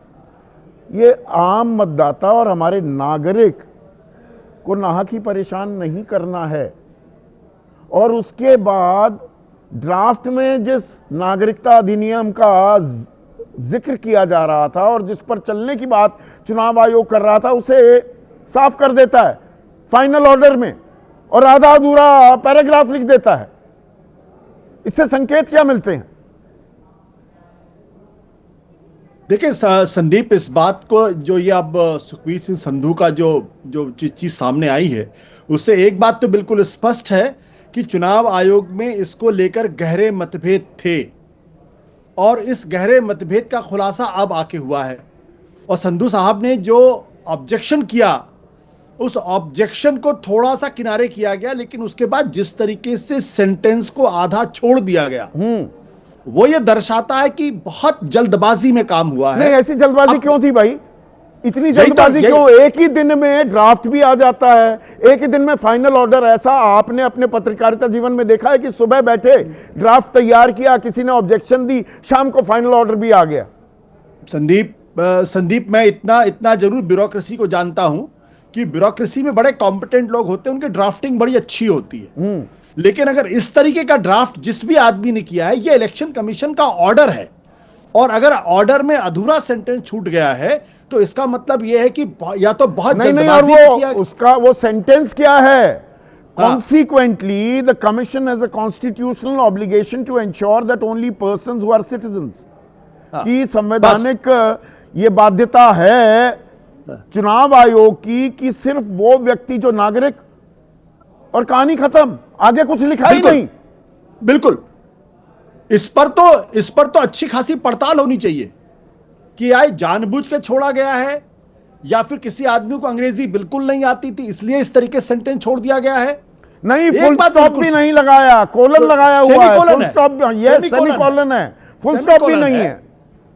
[SPEAKER 2] ये आम मतदाता और हमारे नागरिक को नाहक ही परेशान नहीं करना है। और उसके बाद ड्राफ्ट में जिस नागरिकता अधिनियम का जिक्र किया जा रहा था और जिस पर चलने की बात चुनाव आयोग कर रहा था, उसे साफ कर देता है फाइनल ऑर्डर में, और आधा अधूरा पैराग्राफ लिख देता है। इससे संकेत क्या मिलते हैं?
[SPEAKER 7] देखिए संदीप, इस बात को जो ये अब सुखबीर सिंह संधू का जो चीज सामने आई है, उससे एक बात तो बिल्कुल स्पष्ट है कि चुनाव आयोग में इसको लेकर गहरे मतभेद थे, और इस गहरे मतभेद का खुलासा अब आके हुआ है। और संधू साहब ने जो ऑब्जेक्शन किया, उस ऑब्जेक्शन को थोड़ा सा किनारे किया गया, लेकिन उसके बाद जिस तरीके से सेंटेंस को आधा छोड़ दिया गया, वो ये दर्शाता है कि बहुत जल्दबाजी में काम हुआ है।
[SPEAKER 2] नहीं, ऐसी जल्दबाजी क्यों थी भाई? इतनी जल्दबाजी क्यों? एक ही दिन में ड्राफ्ट भी आ जाता है, एक ही दिन में फाइनल ऑर्डर। ऐसा आपने अपने पत्रकारिता जीवन में देखा है कि सुबह बैठे ड्राफ्ट तैयार किया, किसी ने ऑब्जेक्शन दी, शाम को फाइनल ऑर्डर भी आ गया?
[SPEAKER 7] संदीप, मैं इतना जरूर ब्यूरोक्रेसी को जानता हूं कि ब्यूरोक्रेसी में बड़े कॉम्पिटेंट लोग होते हैं, उनकी ड्राफ्टिंग बड़ी अच्छी होती है। लेकिन अगर इस तरीके का ड्राफ्ट जिस भी आदमी ने किया है, ये इलेक्शन कमीशन का ऑर्डर है, और अगर ऑर्डर में अधूरा सेंटेंस छूट गया है तो इसका मतलब यह है कि या तो बहुत जल्दबाजी में किया।
[SPEAKER 2] उसका वो सेंटेंस क्या है? Consequently, the commission has a constitutional obligation to ensure that only persons who are citizens कि संवैधानिक ये बाध्यता है चुनाव आयोग की कि सिर्फ वो व्यक्ति जो नागरिक, और कहानी खत्म, आगे कुछ लिखा ही नहीं।
[SPEAKER 7] बिल्कुल, इस पर तो अच्छी खासी पड़ताल होनी चाहिए कि आए जानबूझ के छोड़ा गया है या फिर किसी आदमी को अंग्रेजी बिल्कुल नहीं आती थी इसलिए इस तरीके से सेंटेंस छोड़ दिया गया है।
[SPEAKER 2] नहीं, फुल स्टॉप भी नहीं लगाया, कोलन लगाया हुआ है, फुल स्टॉप, ये सेमीकोलन है, फुल स्टॉप भी नहीं है।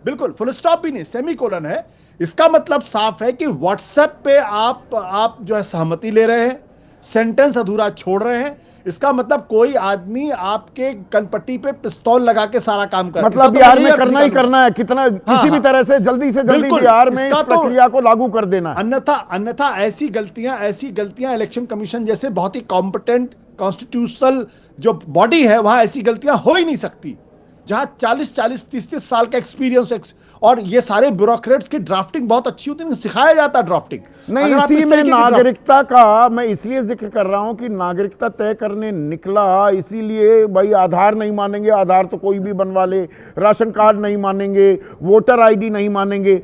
[SPEAKER 7] बिल्कुल, फुल स्टॉप भी नहीं, सेमीकोलन है। इसका मतलब साफ है कि व्हाट्सएप पे आप जो है सहमति ले रहे हैं, सेंटेंस अधूरा छोड़ रहे हैं। इसका मतलब कोई आदमी आपके कनपट्टी पे पिस्तौल लगा के सारा काम कर,
[SPEAKER 2] मतलब बिहार में करना ही करना है, कितना किसी भी तरह से जल्दी बिहार में इस प्रक्रिया को लागू कर देना है।
[SPEAKER 7] अन्यथा ऐसी गलतियां इलेक्शन कमीशन जैसे बहुत ही कॉम्पिटेंट कॉन्स्टिट्यूशनल जो बॉडी है वहां ऐसी गलतियां हो ही नहीं सकती, जहां 40-30 साल का एक्सपीरियंस और ये सारे ब्यूरोक्रेट्स की ड्राफ्टिंग बहुत अच्छी होती है, सिखाया जाता है ड्राफ्टिंग।
[SPEAKER 2] नहीं, इसी में नागरिकता का मैं इसलिए जिक्र कर रहा हूं कि नागरिकता तय करने निकला, इसीलिए भाई आधार नहीं मानेंगे, आधार तो कोई भी बनवा ले, राशन कार्ड नहीं मानेंगे, वोटर आईडी नहीं मानेंगे,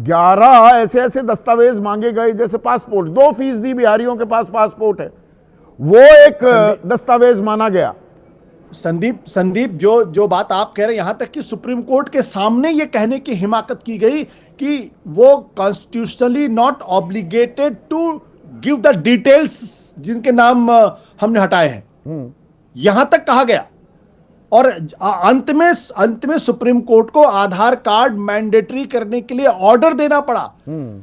[SPEAKER 2] 11 ऐसे दस्तावेज मांगे गए, जैसे पासपोर्ट, 2% बिहारियों के पास पासपोर्ट है, वो एक दस्तावेज माना गया।
[SPEAKER 7] संदीप जो बात आप कह रहे हैं, यहां तक कि सुप्रीम कोर्ट के सामने ये कहने की हिमाकत की गई कि वो constitutionally not obligated to give the details जिनके नाम हमने हटाए हैं, यहां तक कहा गया। और अंत में सुप्रीम कोर्ट को आधार कार्ड मैंडेटरी करने के लिए ऑर्डर देना पड़ा।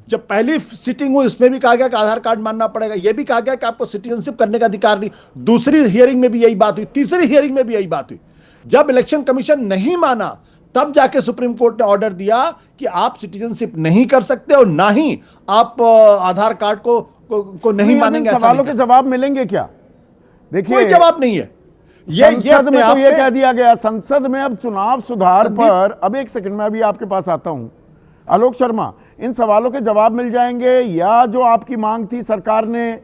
[SPEAKER 7] जब पहली सिटिंग हुई उसमें भी कहा गया कि आधार कार्ड मानना पड़ेगा, यह भी कहा गया कि आपको सिटीजनशिप करने का अधिकार नहीं। दूसरी हियरिंग में भी यही बात हुई, तीसरी हियरिंग में भी यही बात हुई। जब इलेक्शन कमीशन नहीं माना तब जाके सुप्रीम कोर्ट ने ऑर्डर दिया कि आप सिटीजनशिप नहीं कर सकते और ना ही आप आधार कार्ड को नहीं मानेंगे।
[SPEAKER 2] सवालों के जवाब मिलेंगे क्या? देखिए,
[SPEAKER 7] कोई जवाब नहीं है।
[SPEAKER 2] संसद में तो ये कह दिया गया, संसद में अब चुनाव सुधार पर, अब एक सेकंड में अभी आपके पास आता हूं आलोक शर्मा, इन सवालों के जवाब मिल जाएंगे या जो आपकी मांग थी सरकार ने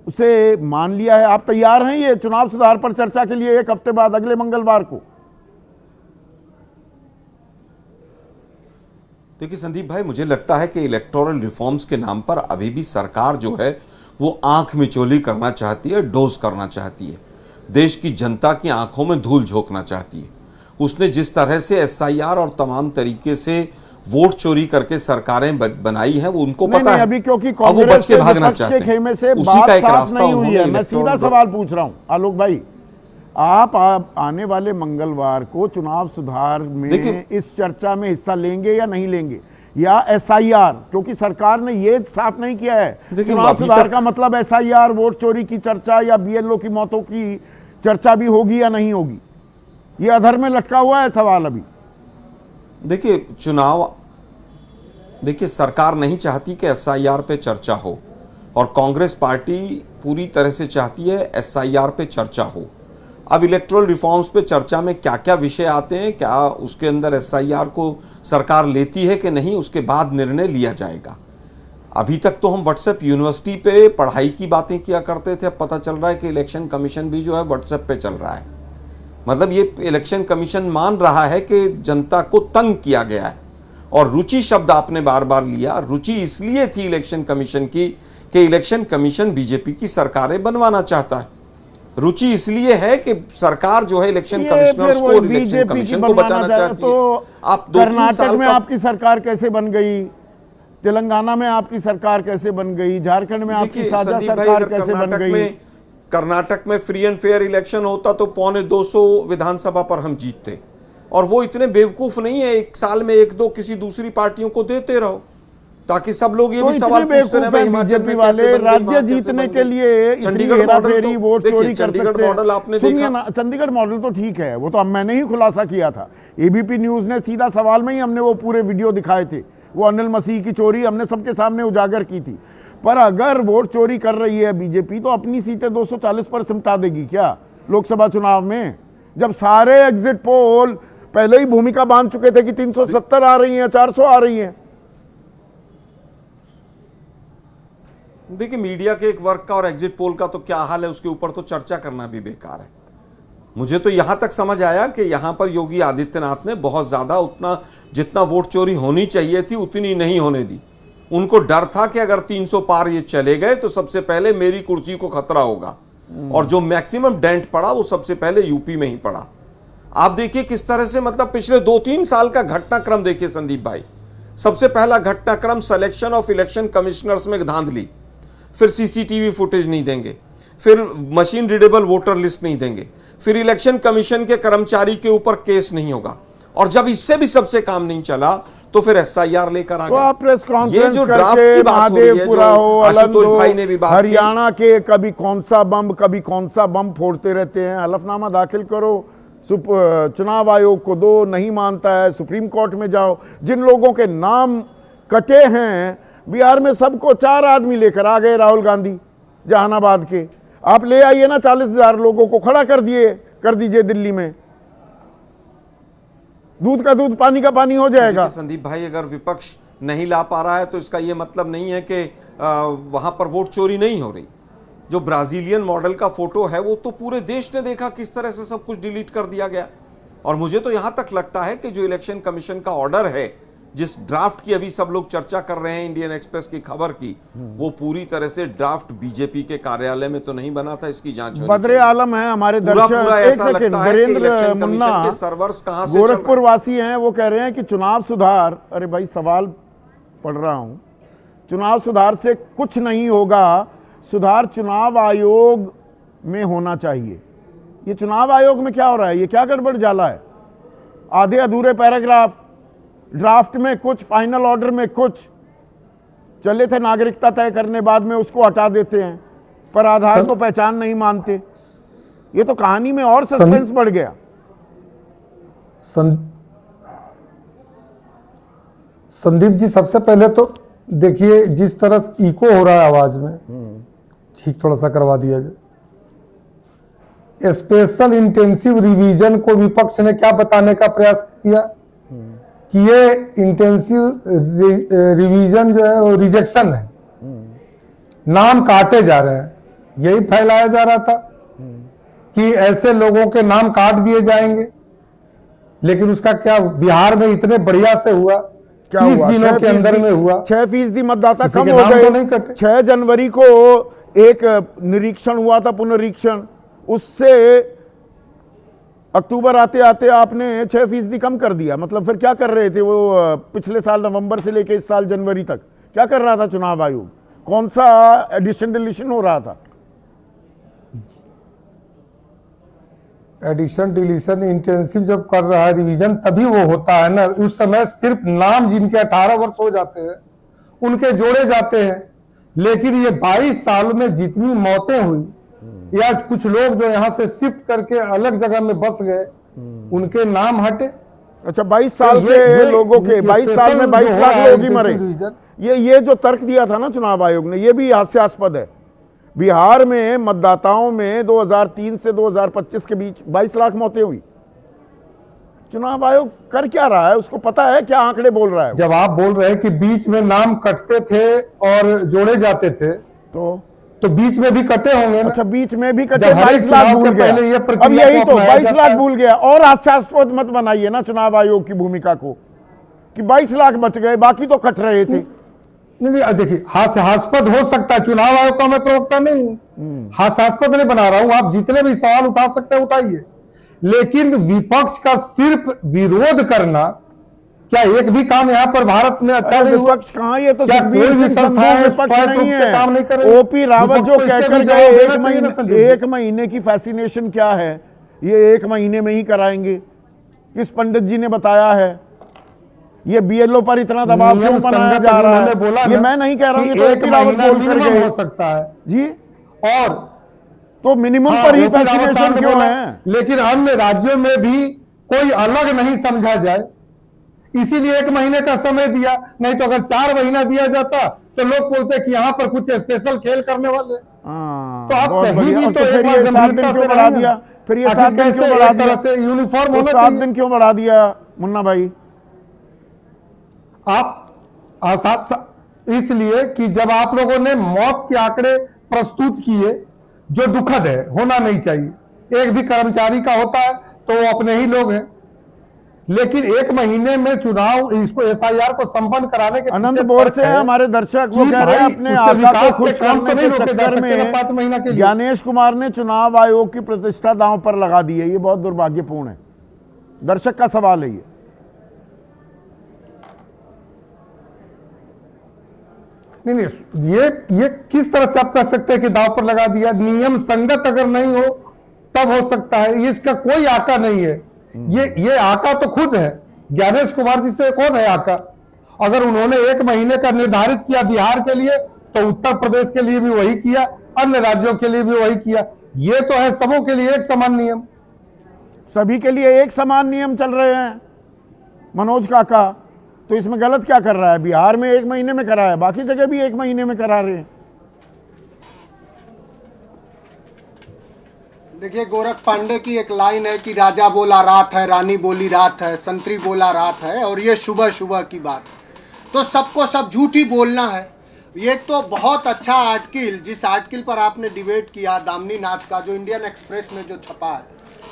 [SPEAKER 2] उसे मान लिया है? आप तैयार हैं ये चुनाव सुधार पर चर्चा के लिए 1 हफ्ते बाद, अगले मंगलवार को?
[SPEAKER 8] देखिए संदीप भाई, मुझे लगता है कि इलेक्टोरल रिफॉर्म्स के नाम पर अभी भी सरकार जो है वो आंख मिचौली करना चाहती है, डोज करना चाहती है, देश की जनता की आंखों में धूल झोंकना चाहती है। उसने जिस तरह से एसआईआर और तमाम तरीके से वोट चोरी करके सरकारें बनाई हैं, वो उनको पता है।
[SPEAKER 2] अभी क्योंकि
[SPEAKER 8] अब वो बच के भागना चाहते हैं,
[SPEAKER 2] खेमे से
[SPEAKER 8] उसी का एक
[SPEAKER 2] बात
[SPEAKER 8] रास्ता
[SPEAKER 2] नहीं हुई है। मैं सीधा सवाल पूछ रहा हूं आलोक भाई, आप आने वाले मंगलवार को चुनाव सुधार में इस चर्चा में हिस्सा लेंगे या नहीं लेंगे, या एसआईआर? क्योंकि सरकार ने ये साफ नहीं किया है चुनाव सुधार का मतलब एसआईआर, वोट चोरी की चर्चा या बीएलओ की मौतों की चर्चा भी होगी या नहीं होगी, ये अधर में लटका हुआ है सवाल अभी।
[SPEAKER 8] देखिए सरकार नहीं चाहती कि एसआईआर पे चर्चा हो, और कांग्रेस पार्टी पूरी तरह से चाहती है एसआईआर पे चर्चा हो। अब इलेक्टोरल रिफॉर्म्स पे चर्चा में क्या क्या विषय आते हैं, क्या उसके अंदर एसआईआर को सरकार लेती है कि नहीं, उसके बाद निर्णय लिया जाएगा। अभी तक तो हम व्हाट्सएप यूनिवर्सिटी पे पढ़ाई की बातें किया करते थे, अब पता चल रहा है कि इलेक्शन कमीशन भी जो है व्हाट्सएप पे चल रहा है। मतलब ये इलेक्शन कमीशन मान रहा है कि जनता को तंग किया गया है। और रुचि शब्द आपने बार बार लिया, रुचि इसलिए थी इलेक्शन कमीशन की कि इलेक्शन कमीशन बीजेपी की सरकारें बनवाना चाहता है। रुचि इसलिए है कि सरकार जो है इलेक्शन कमिश्नर्स को, इलेक्शन कमीशन को बचाना चाहती है।
[SPEAKER 2] तो आप कर्नाटक में आपकी सरकार कैसे बन गई, तेलंगाना में आपकी सरकार कैसे बन गई, झारखंड में आपकी साझा सरकार कैसे बन गई?
[SPEAKER 8] कर्नाटक में फ्री एंड फेयर इलेक्शन होता तो 250 विधानसभा पर हम जीतते, और वो इतने बेवकूफ नहीं है, एक साल में 1-2 किसी दूसरी पार्टियों को देते रहो ताकि सब लोग ये भी सवाल पूछते रहे हिमाचल में
[SPEAKER 2] वाले राज्य जीतने के लिए
[SPEAKER 8] चंडीगढ़ मॉडल,
[SPEAKER 2] वोट चोरी कर सकते हैं।
[SPEAKER 8] मॉडल आपने देखा
[SPEAKER 2] ना, चंडीगढ़ मॉडल तो ठीक है, वो तो अब मैंने ही खुलासा किया था, एबीपी न्यूज ने सीधा सवाल में ही हमने वो पूरे वीडियो दिखाए थे, वो अनिल मसीह की चोरी हमने सबके सामने उजागर की थी। पर अगर वोट चोरी कर रही है बीजेपी तो अपनी सीटें 240 पर सिमटा देगी क्या लोकसभा चुनाव में, जब सारे एग्जिट पोल पहले ही भूमिका बांध चुके थे कि 370 आ रही हैं, 400 आ रही हैं।
[SPEAKER 8] देखिए मीडिया के एक वर्ग का और एग्जिट पोल का तो क्या हाल है, उसके ऊपर तो चर्चा करना भी बेकार है। मुझे तो यहां तक समझ आया कि यहां पर योगी आदित्यनाथ ने बहुत ज्यादा उतना जितना वोट चोरी होनी चाहिए थी उतनी नहीं होने दी। उनको डर था कि अगर 300 पार ये चले गए तो सबसे पहले मेरी कुर्सी को खतरा होगा, और जो मैक्सिमम डेंट पड़ा वो सबसे पहले यूपी में ही पड़ा। आप देखिए किस तरह से, मतलब पिछले 2-3 साल का घटनाक्रम देखिए संदीप भाई। सबसे पहला घटनाक्रम सिलेक्शन ऑफ इलेक्शन कमिश्नर्स में धांधली, फिर सीसीटीवी फुटेज नहीं देंगे, फिर मशीन रीडेबल वोटर लिस्ट नहीं देंगे, फिर इलेक्शन कमीशन के कर्मचारी के ऊपर केस नहीं होगा, और जब इससे भी सबसे काम नहीं चला तो फिर एसआईआर लेकर आ गए।
[SPEAKER 2] प्रेस कॉन्फ्रेंस
[SPEAKER 8] ये जो ड्राफ्ट की बात हो रही है, जो आशुतोष भाई ने भी बात की,
[SPEAKER 2] हरियाणा के कभी कौन सा बम फोड़ते रहते हैं। हलफनामा दाखिल करो, चुनाव आयोग को दो, नहीं मानता है सुप्रीम कोर्ट में जाओ। जिन लोगों के नाम कटे हैं बिहार में, सबको 4 आदमी लेकर आ गए राहुल गांधी जहानाबाद के। आप ले आइए ना, 40,000 लोगों को खड़ा कर दीजिए दिल्ली में, दूध का दूध पानी का पानी हो जाएगा।
[SPEAKER 8] संदीप भाई, अगर विपक्ष नहीं ला पा रहा है तो इसका यह मतलब नहीं है कि वहां पर वोट चोरी नहीं हो रही। जो ब्राजीलियन मॉडल का फोटो है वो तो पूरे देश ने देखा किस तरह से सब कुछ डिलीट कर दिया गया। और मुझे तो यहां तक लगता है कि जो इलेक्शन कमीशन का ऑर्डर है, जिस ड्राफ्ट की अभी सब लोग चर्चा कर रहे हैं इंडियन एक्सप्रेस की खबर की, वो पूरी तरह से ड्राफ्ट बीजेपी के कार्यालय में तो नहीं बना था। इसकी जांच
[SPEAKER 2] बदरे आलम है हमारे दर्शक।
[SPEAKER 8] ऐसा लगता है कि इलेक्शन कमीशन के सर्वर्स कहां से,
[SPEAKER 2] गोरखपुर वासी हैं, वो कह रहे हैं कि चुनाव सुधार, अरे भाई सवाल पढ़ रहा हूं, चुनाव सुधार से कुछ नहीं होगा, सुधार चुनाव आयोग में होना चाहिए। ये चुनाव आयोग में क्या हो रहा है? ये क्या गड़बड़ जाला है? आधे अधूरे पैराग्राफ, ड्राफ्ट में कुछ, फाइनल ऑर्डर में कुछ, चले थे नागरिकता तय करने, बाद में उसको हटा देते हैं, पर आधार को पहचान नहीं मानते। ये तो कहानी में और सस्पेंस बढ़ गया।
[SPEAKER 9] संदीप जी, सबसे पहले तो देखिए जिस तरह इको हो रहा है आवाज में, ठीक थोड़ा सा करवा दिया जाए। स्पेशल इंटेंसिव रिवीजन को विपक्ष ने क्या बताने का प्रयास किया कि ये इंटेंसिव रिवीजन जो है वो रिजेक्शन है, नाम काटे जा रहे हैं। यही फैलाया जा रहा था कि ऐसे लोगों के नाम काट दिए जाएंगे, लेकिन उसका क्या बिहार में इतने बढ़िया से हुआ, 30 दिनों के अंदर में हुआ।
[SPEAKER 2] 6% मतदाता कम हो गए। 6 जनवरी को एक निरीक्षण हुआ था, पुनरीक्षण, उससे अक्टूबर आते आते आपने 6% कम कर दिया। मतलब फिर क्या कर रहे थे वो पिछले साल नवंबर से लेकर इस साल जनवरी तक? क्या कर रहा था चुनाव आयोग? कौन सा एडिशन डिलीशन हो रहा था?
[SPEAKER 9] एडिशन डिलीशन इंटेंसिव जब कर रहा है रिवीजन, तभी वो होता है ना। उस समय सिर्फ नाम जिनके 18 वर्ष हो जाते हैं उनके जोड़े जाते हैं, लेकिन ये 22 साल में जितनी मौतें हुई, या कुछ लोग जो यहाँ से शिफ्ट करके अलग जगह में बस गए, उनके नाम हटे।
[SPEAKER 2] अच्छा, 22 साल के लोगों के 22 साल में 22 लाख लोग ही मरे। ये जो तर्क दिया था ना चुनाव आयोग ने, ये भी हास्यास्पद है। बिहार में मतदाताओं में 2003 से 2025 के बीच 22 लाख मौतें हुई। चुनाव आयोग कर क्या रहा है? उसको पता है क्या आंकड़े बोल रहा है?
[SPEAKER 9] जब आप बोल रहे हैं कि बीच में नाम कटते थे और जोड़े जाते थे, तो बीच में भी कटे होंगे ना?
[SPEAKER 2] अच्छा, बीच में भी कटे। 22 लाख भूल गया। अब यही तो 22 लाख भूल गया। और हास्यास्पद मत बनाइए ना चुनाव आयोग की भूमिका को कि 22 लाख बच गए, बाकी तो कट रहे थे।
[SPEAKER 9] नहीं, देखिए हास्यास्पद हो सकता है, चुनाव आयोग का मैं प्रवक्ता नहीं हूं, हास्यास्पद नहीं बना रहा हूं। आप जितने भी सवाल उठा सकते हैं उठाइए, लेकिन विपक्ष का सिर्फ विरोध करना, क्या एक भी काम यहाँ पर भारत में अच्छा नहीं हुआ?
[SPEAKER 2] विपक्ष कहाँ? ये तो
[SPEAKER 9] क्या कोई भी संस्थाएं स्वायत्त रूप से काम नहीं कर रही?
[SPEAKER 2] ओपी रावत जो कहकर गए 1 महीने की फैसिनेशन क्या है, ये 1 महीने में ही कराएंगे, किस पंडित जी ने बताया है? ये बीएलओ पर इतना दबाव क्यों बनाया जा रहा है? ये मैं नहीं कह रहा हूं, ये तो ओपी रावत बोल कर
[SPEAKER 9] हो सकता है
[SPEAKER 2] जी।
[SPEAKER 9] और
[SPEAKER 2] तो मिनिमम पर ही फैसिनेशन क्यों है?
[SPEAKER 9] लेकिन अन्य राज्यों में भी कोई अलग नहीं समझा जाए, इसीलिए 1 महीने का समय दिया। नहीं तो अगर 4 महीना दिया जाता तो लोग बोलते कि यहाँ पर कुछ स्पेशल खेल करने वाले। तो आप कहीं भी तो एक बार गंभीरता से बढ़ा दिया,
[SPEAKER 2] फिर ये 7 दिन क्यों बढ़ा दिया?
[SPEAKER 9] यूनिफॉर्म होना
[SPEAKER 2] 7 दिन क्यों बढ़ा दिया मुन्ना भाई?
[SPEAKER 9] आप इसलिए कि जब आप लोगों ने मौत के आंकड़े प्रस्तुत किए, जो दुखद है, होना नहीं चाहिए, एक भी कर्मचारी का होता है तो वो अपने ही लोग हैं। लेकिन 1 महीने में चुनाव, इसको एसआईआर को संपन्न कराने के
[SPEAKER 2] अनंत बोर से हमारे दर्शक वो कह रहे हैं अपने आका को खुश करने के चक्कर में
[SPEAKER 9] 5 महीना के लिए
[SPEAKER 2] ज्ञानेश कुमार ने चुनाव आयोग की प्रतिष्ठा दांव पर लगा दी है। ये बहुत दुर्भाग्यपूर्ण है। दर्शक का सवाल है ये।
[SPEAKER 9] नहीं, ये किस तरह से आप कह सकते हैं कि दांव पर लगा दिया? नियम संगत अगर नहीं हो तब हो सकता है। ये इसका कोई आका नहीं है। ये आका तो खुद है। ज्ञानेश कुमार जी से कौन है आका? अगर उन्होंने 1 महीने का निर्धारित किया बिहार के लिए, तो उत्तर प्रदेश के लिए भी वही किया, अन्य राज्यों के लिए भी वही किया। ये तो है सबों के लिए एक समान नियम,
[SPEAKER 2] सभी के लिए एक समान नियम चल रहे हैं मनोज काका। तो इसमें गलत क्या कर रहा है? बिहार में 1 महीने में करा है, बाकी जगह भी 1 महीने में करा रहे हैं।
[SPEAKER 10] देखिए, गोरख पांडे की एक लाइन है कि राजा बोला रात है, रानी बोली रात है, संतरी बोला रात है, और ये सुबह सुबह की बात है। तो सबको सब झूठ ही बोलना है। ये तो बहुत अच्छा आर्टिकल, जिस आर्टिकल पर आपने डिबेट किया दामिनी नाथ का, जो इंडियन एक्सप्रेस में जो छपा है,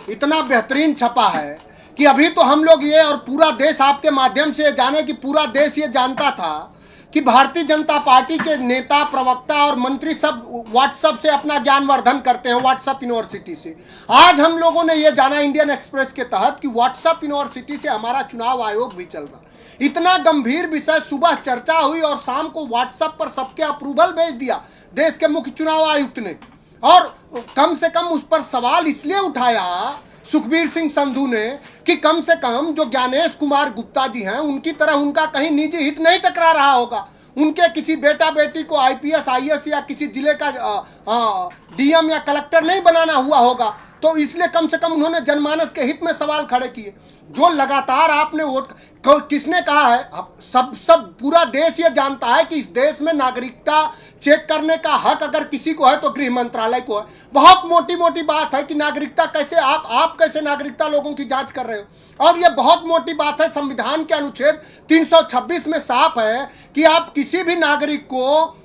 [SPEAKER 10] इतना बेहतरीन छपा है कि अभी तो हम लोग ये, और पूरा देश आपके माध्यम से जाने कि पूरा देश ये जानता था कि भारतीय जनता पार्टी के नेता, प्रवक्ता और मंत्री सब व्हाट्सएप से अपना ज्ञानवर्धन करते हैं, व्हाट्सएप यूनिवर्सिटी से। आज हम लोगों ने ये जाना इंडियन एक्सप्रेस के तहत कि व्हाट्सएप यूनिवर्सिटी से हमारा चुनाव आयोग भी चल रहा। इतना गंभीर विषय, सुबह चर्चा हुई और शाम को व्हाट्सएप पर सबके अप्रूवल भेज दिया देश के मुख्य चुनाव आयुक्त ने। और कम से कम उस पर सवाल इसलिए उठाया सुखबीर सिंह संधू ने कि कम से कम जो ज्ञानेश कुमार गुप्ता जी हैं, उनकी तरह उनका कहीं निजी हित नहीं टकरा रहा होगा, उनके किसी बेटा बेटी को आईपीएस आईएएस या किसी जिले का डीएम या कलेक्टर नहीं बनाना हुआ होगा। तो इसलिए कम से कम उन्होंने जनमानस के हित में सवाल खड़े किए। जो लगातार आपने वोट, किसने कहा है? सब पूरा देश ये जानता है कि इस देश में नागरिकता चेक करने का हक अगर किसी को है तो गृह मंत्रालय को है। बहुत मोटी मोटी बात है कि नागरिकता कैसे, आप कैसे नागरिकता लोगों की जांच कर रहे हो। और ये बहुत मोटी बात है, संविधान के अनुच्छेद 326 में साफ है कि आप किसी भी नागरिक को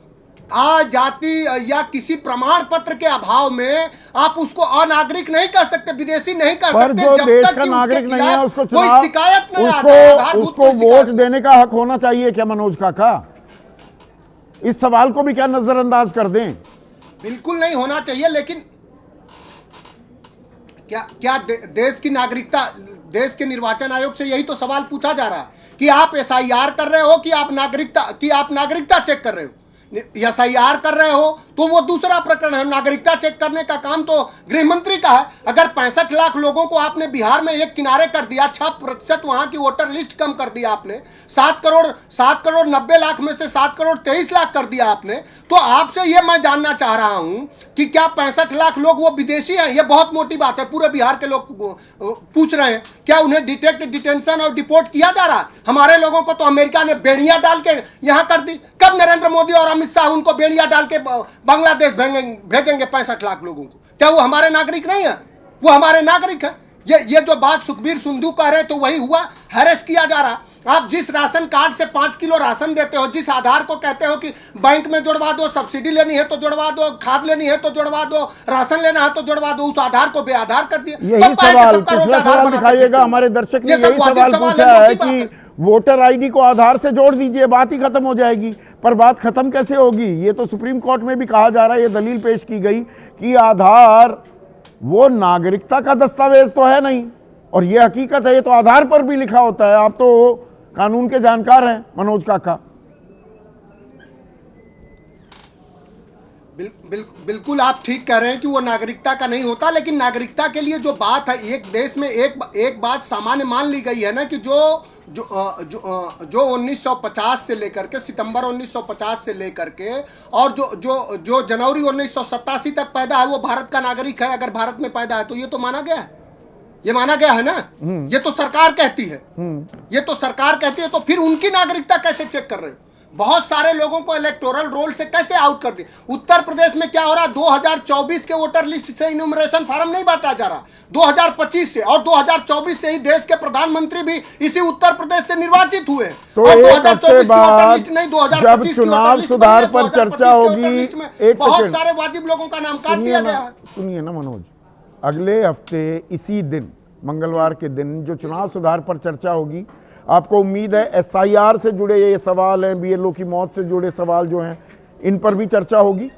[SPEAKER 10] जाति या किसी प्रमाण पत्र के अभाव में आप उसको अनागरिक नहीं कह सकते, विदेशी नहीं कह सकते,
[SPEAKER 2] जो
[SPEAKER 10] जब
[SPEAKER 2] देश
[SPEAKER 10] तक
[SPEAKER 2] का
[SPEAKER 10] कि
[SPEAKER 2] नागरिक नहीं है उसको
[SPEAKER 10] कोई शिकायत नहीं
[SPEAKER 2] उसको वोट देने का हक होना चाहिए क्या मनोज काका? इस सवाल को भी क्या नजरअंदाज कर दें?
[SPEAKER 10] बिल्कुल नहीं होना चाहिए। लेकिन क्या देश की नागरिकता, देश के निर्वाचन आयोग से यही तो सवाल पूछा जा रहा है कि आप एसआईआर कर रहे हो कि आप नागरिकता चेक कर रहे हो। एसआईआर कर रहे हो तो वो दूसरा प्रकरण है। नागरिकता चेक करने का काम तो गृह मंत्री का है। अगर 65 लाख लोगों को आपने बिहार में एक किनारे कर दिया, 6% वहां की वोटर लिस्ट कम कर दिया आपने, 7 करोड़ 90 लाख में से 7 करोड़ 23 लाख कर दिया आपने, तो आपसे ये मैं जानना चाह रहा हूं कि क्या 65 लाख लोग वो विदेशी हैं? ये बहुत मोटी बात है, पूरे बिहार के लोग पूछ रहे हैं। क्या उन्हें डिटेंशन और डिपोर्ट किया जा रहा है? हमारे लोगों को तो अमेरिका ने बेड़ियां डाल के यहां कर दी। कब नरेंद्र मोदी और अमित शाह उनको बेड़िया डाल के बांग्लादेश भेजेंगे 65 लाख लोगों को? क्या वो हमारे नागरिक नहीं है? वो हमारे नागरिक है। ये जो बात सुखबीर संधू कह रहे तो वही हुआ, हैरेस किया जा रहा। आप जिस राशन कार्ड से 5 किलो राशन देते हो, जिस आधार को कहते हो कि बैंक में जुड़वा दो, सब्सिडी लेनी है तो जुड़वा दो, खाद लेनी है तो जुड़वा दो, राशन लेना है तो जुड़वा दो, उस आधार को बेआधार कर दिया।
[SPEAKER 2] यही सवाल दिखाइएगा। हमारे दर्शक ने यही सवाल पूछा है कि वोटर आईडी को आधार से जोड़ दीजिए, बात ही खत्म हो जाएगी। पर बात खत्म कैसे होगी? ये तो सुप्रीम कोर्ट में भी कहा जा रहा है, ये दलील पेश की गई कि आधार वो नागरिकता का दस्तावेज तो है नहीं, और ये हकीकत है, ये तो आधार पर भी लिखा होता है। आप तो कानून के जानकार हैं मनोज काका।
[SPEAKER 10] बिल्कुल आप ठीक कह रहे हैं कि वो नागरिकता का नहीं होता। लेकिन नागरिकता के लिए जो बात है, एक देश में एक बात सामान्य मान ली गई है ना कि जो 1950 से लेकर के, सितंबर 1950 से लेकर के, और जो जनवरी 1987 तक पैदा है वो भारत का नागरिक है। अगर भारत में पैदा है तो ये तो माना गया है, ये माना गया है ना। ये तो सरकार कहती है, ये तो सरकार कहती है। तो फिर उनकी नागरिकता कैसे चेक कर रहे हो? बहुत सारे लोगों को इलेक्टोरल रोल से कैसे आउट कर दिया। उत्तर प्रदेश में क्या हो रहा है, 2024 के वोटर लिस्ट से इन्यूमरेशन फॉर्म नहीं बांटा जा रहा, 2025 से, और 2024 से ही देश के प्रधानमंत्री भी इसी उत्तर प्रदेश से निर्वाचित हुए।
[SPEAKER 2] तो
[SPEAKER 10] और
[SPEAKER 2] एक हफ्ते बाद जब चुनाव सुधार पर चर्चा होगी,
[SPEAKER 10] बहुत सारे वाजिब लोगों का नाम काट दिया गया है।
[SPEAKER 2] सुनिए ना मनोज, अगले हफ्ते इसी दिन मंगलवार के दिन जो चुनाव सुधार पर चर्चा होगी, आपको उम्मीद है एसआईआर से जुड़े ये सवाल हैं, बीएलओ की मौत से जुड़े सवाल जो हैं, इन पर भी चर्चा होगी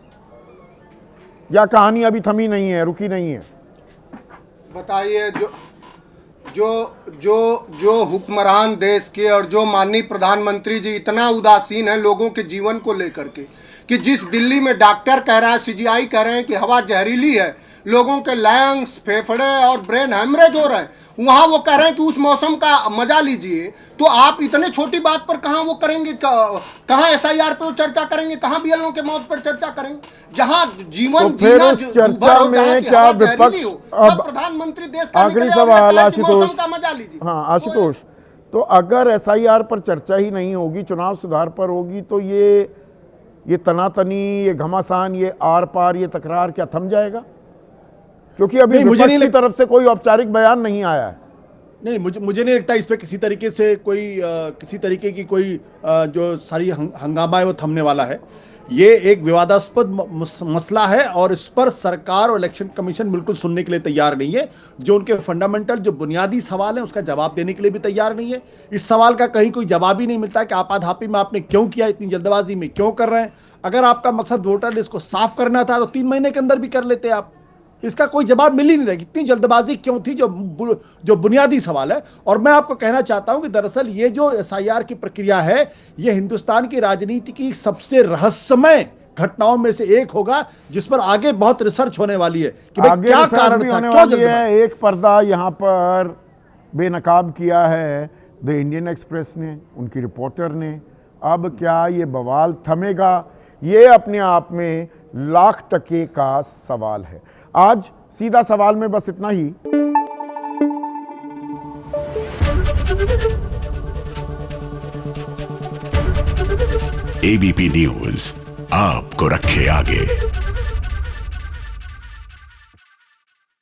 [SPEAKER 2] या कहानी अभी थमी नहीं है, रुकी नहीं है?
[SPEAKER 10] बताइए, जो हुक्मरान देश के और जो माननीय प्रधानमंत्री जी इतना उदासीन है लोगों के जीवन को लेकर के, कि जिस दिल्ली में डॉक्टर कह रहा है, सीजीआई कह रहे हैं कि हवा जहरीली है, लोगों के लंग्स, फेफड़े और ब्रेन हेमरेज हो रहे हैं, वहाँ वो कह रहे हैं कि उस मौसम का मजा लीजिए। तो आप इतने छोटी बात पर कहाँ वो करेंगे, कहाँ एसआईआर पे वो चर्चा करेंगे, कहाँ बीएलओ के मौत पर चर्चा करेंगे? जहाँ जीवन
[SPEAKER 2] तो जीना चर्चा में क्या विपक्ष, अब
[SPEAKER 10] प्रधानमंत्री देश का
[SPEAKER 2] आखिरी सवाल आशुतोष,
[SPEAKER 10] का मजा लीजिए।
[SPEAKER 2] हाँ आशुतोष, तो अगर एसआईआर पर चर्चा ही नहीं होगी, चुनाव सुधार पर होगी, तो ये तनातनी, ये घमासान, ये आर पार, ये तकरार क्या थम जाएगा? क्योंकि अभी विपक्ष की तरफ से कोई औपचारिक बयान नहीं आया है।
[SPEAKER 7] नहीं, मुझे नहीं लगता इस पे किसी तरीके से किसी तरीके की कोई जो सारी हंगामा है वो थमने वाला है। ये एक विवादास्पद मसला है और इस पर सरकार और इलेक्शन कमीशन बिल्कुल सुनने के लिए तैयार नहीं है। जो उनके फंडामेंटल जो बुनियादी सवाल है उसका जवाब देने के लिए भी तैयार नहीं है। इस सवाल का कहीं कोई जवाब ही नहीं मिलता कि आपाधापी में आपने क्यों किया, इतनी जल्दबाजी में क्यों कर रहे हैं। अगर आपका मकसद वोटर लिस्ट को साफ करना था तो 3 महीने के अंदर भी कर लेते आप। इसका कोई जवाब मिल ही नहीं रहा, इतनी जल्दबाजी क्यों थी, जो बुनियादी सवाल है। और मैं आपको कहना चाहता हूं कि दरअसल ये जो एसआईआर की प्रक्रिया है, ये हिंदुस्तान की राजनीति की सबसे रहस्यमय घटनाओं में से एक होगा, जिस पर आगे बहुत रिसर्च होने वाली है कि भाई क्या कारण था, क्यों जल्दबाजी।
[SPEAKER 2] एक पर्दा यहां पर बेनकाब किया है द इंडियन एक्सप्रेस ने, उनकी रिपोर्टर ने। अब क्या ये बवाल थमेगा? ये अपने आप में लाख टके का सवाल है। आज सीधा सवाल में बस इतना ही।
[SPEAKER 1] एबीपी न्यूज आपको रखे आगे।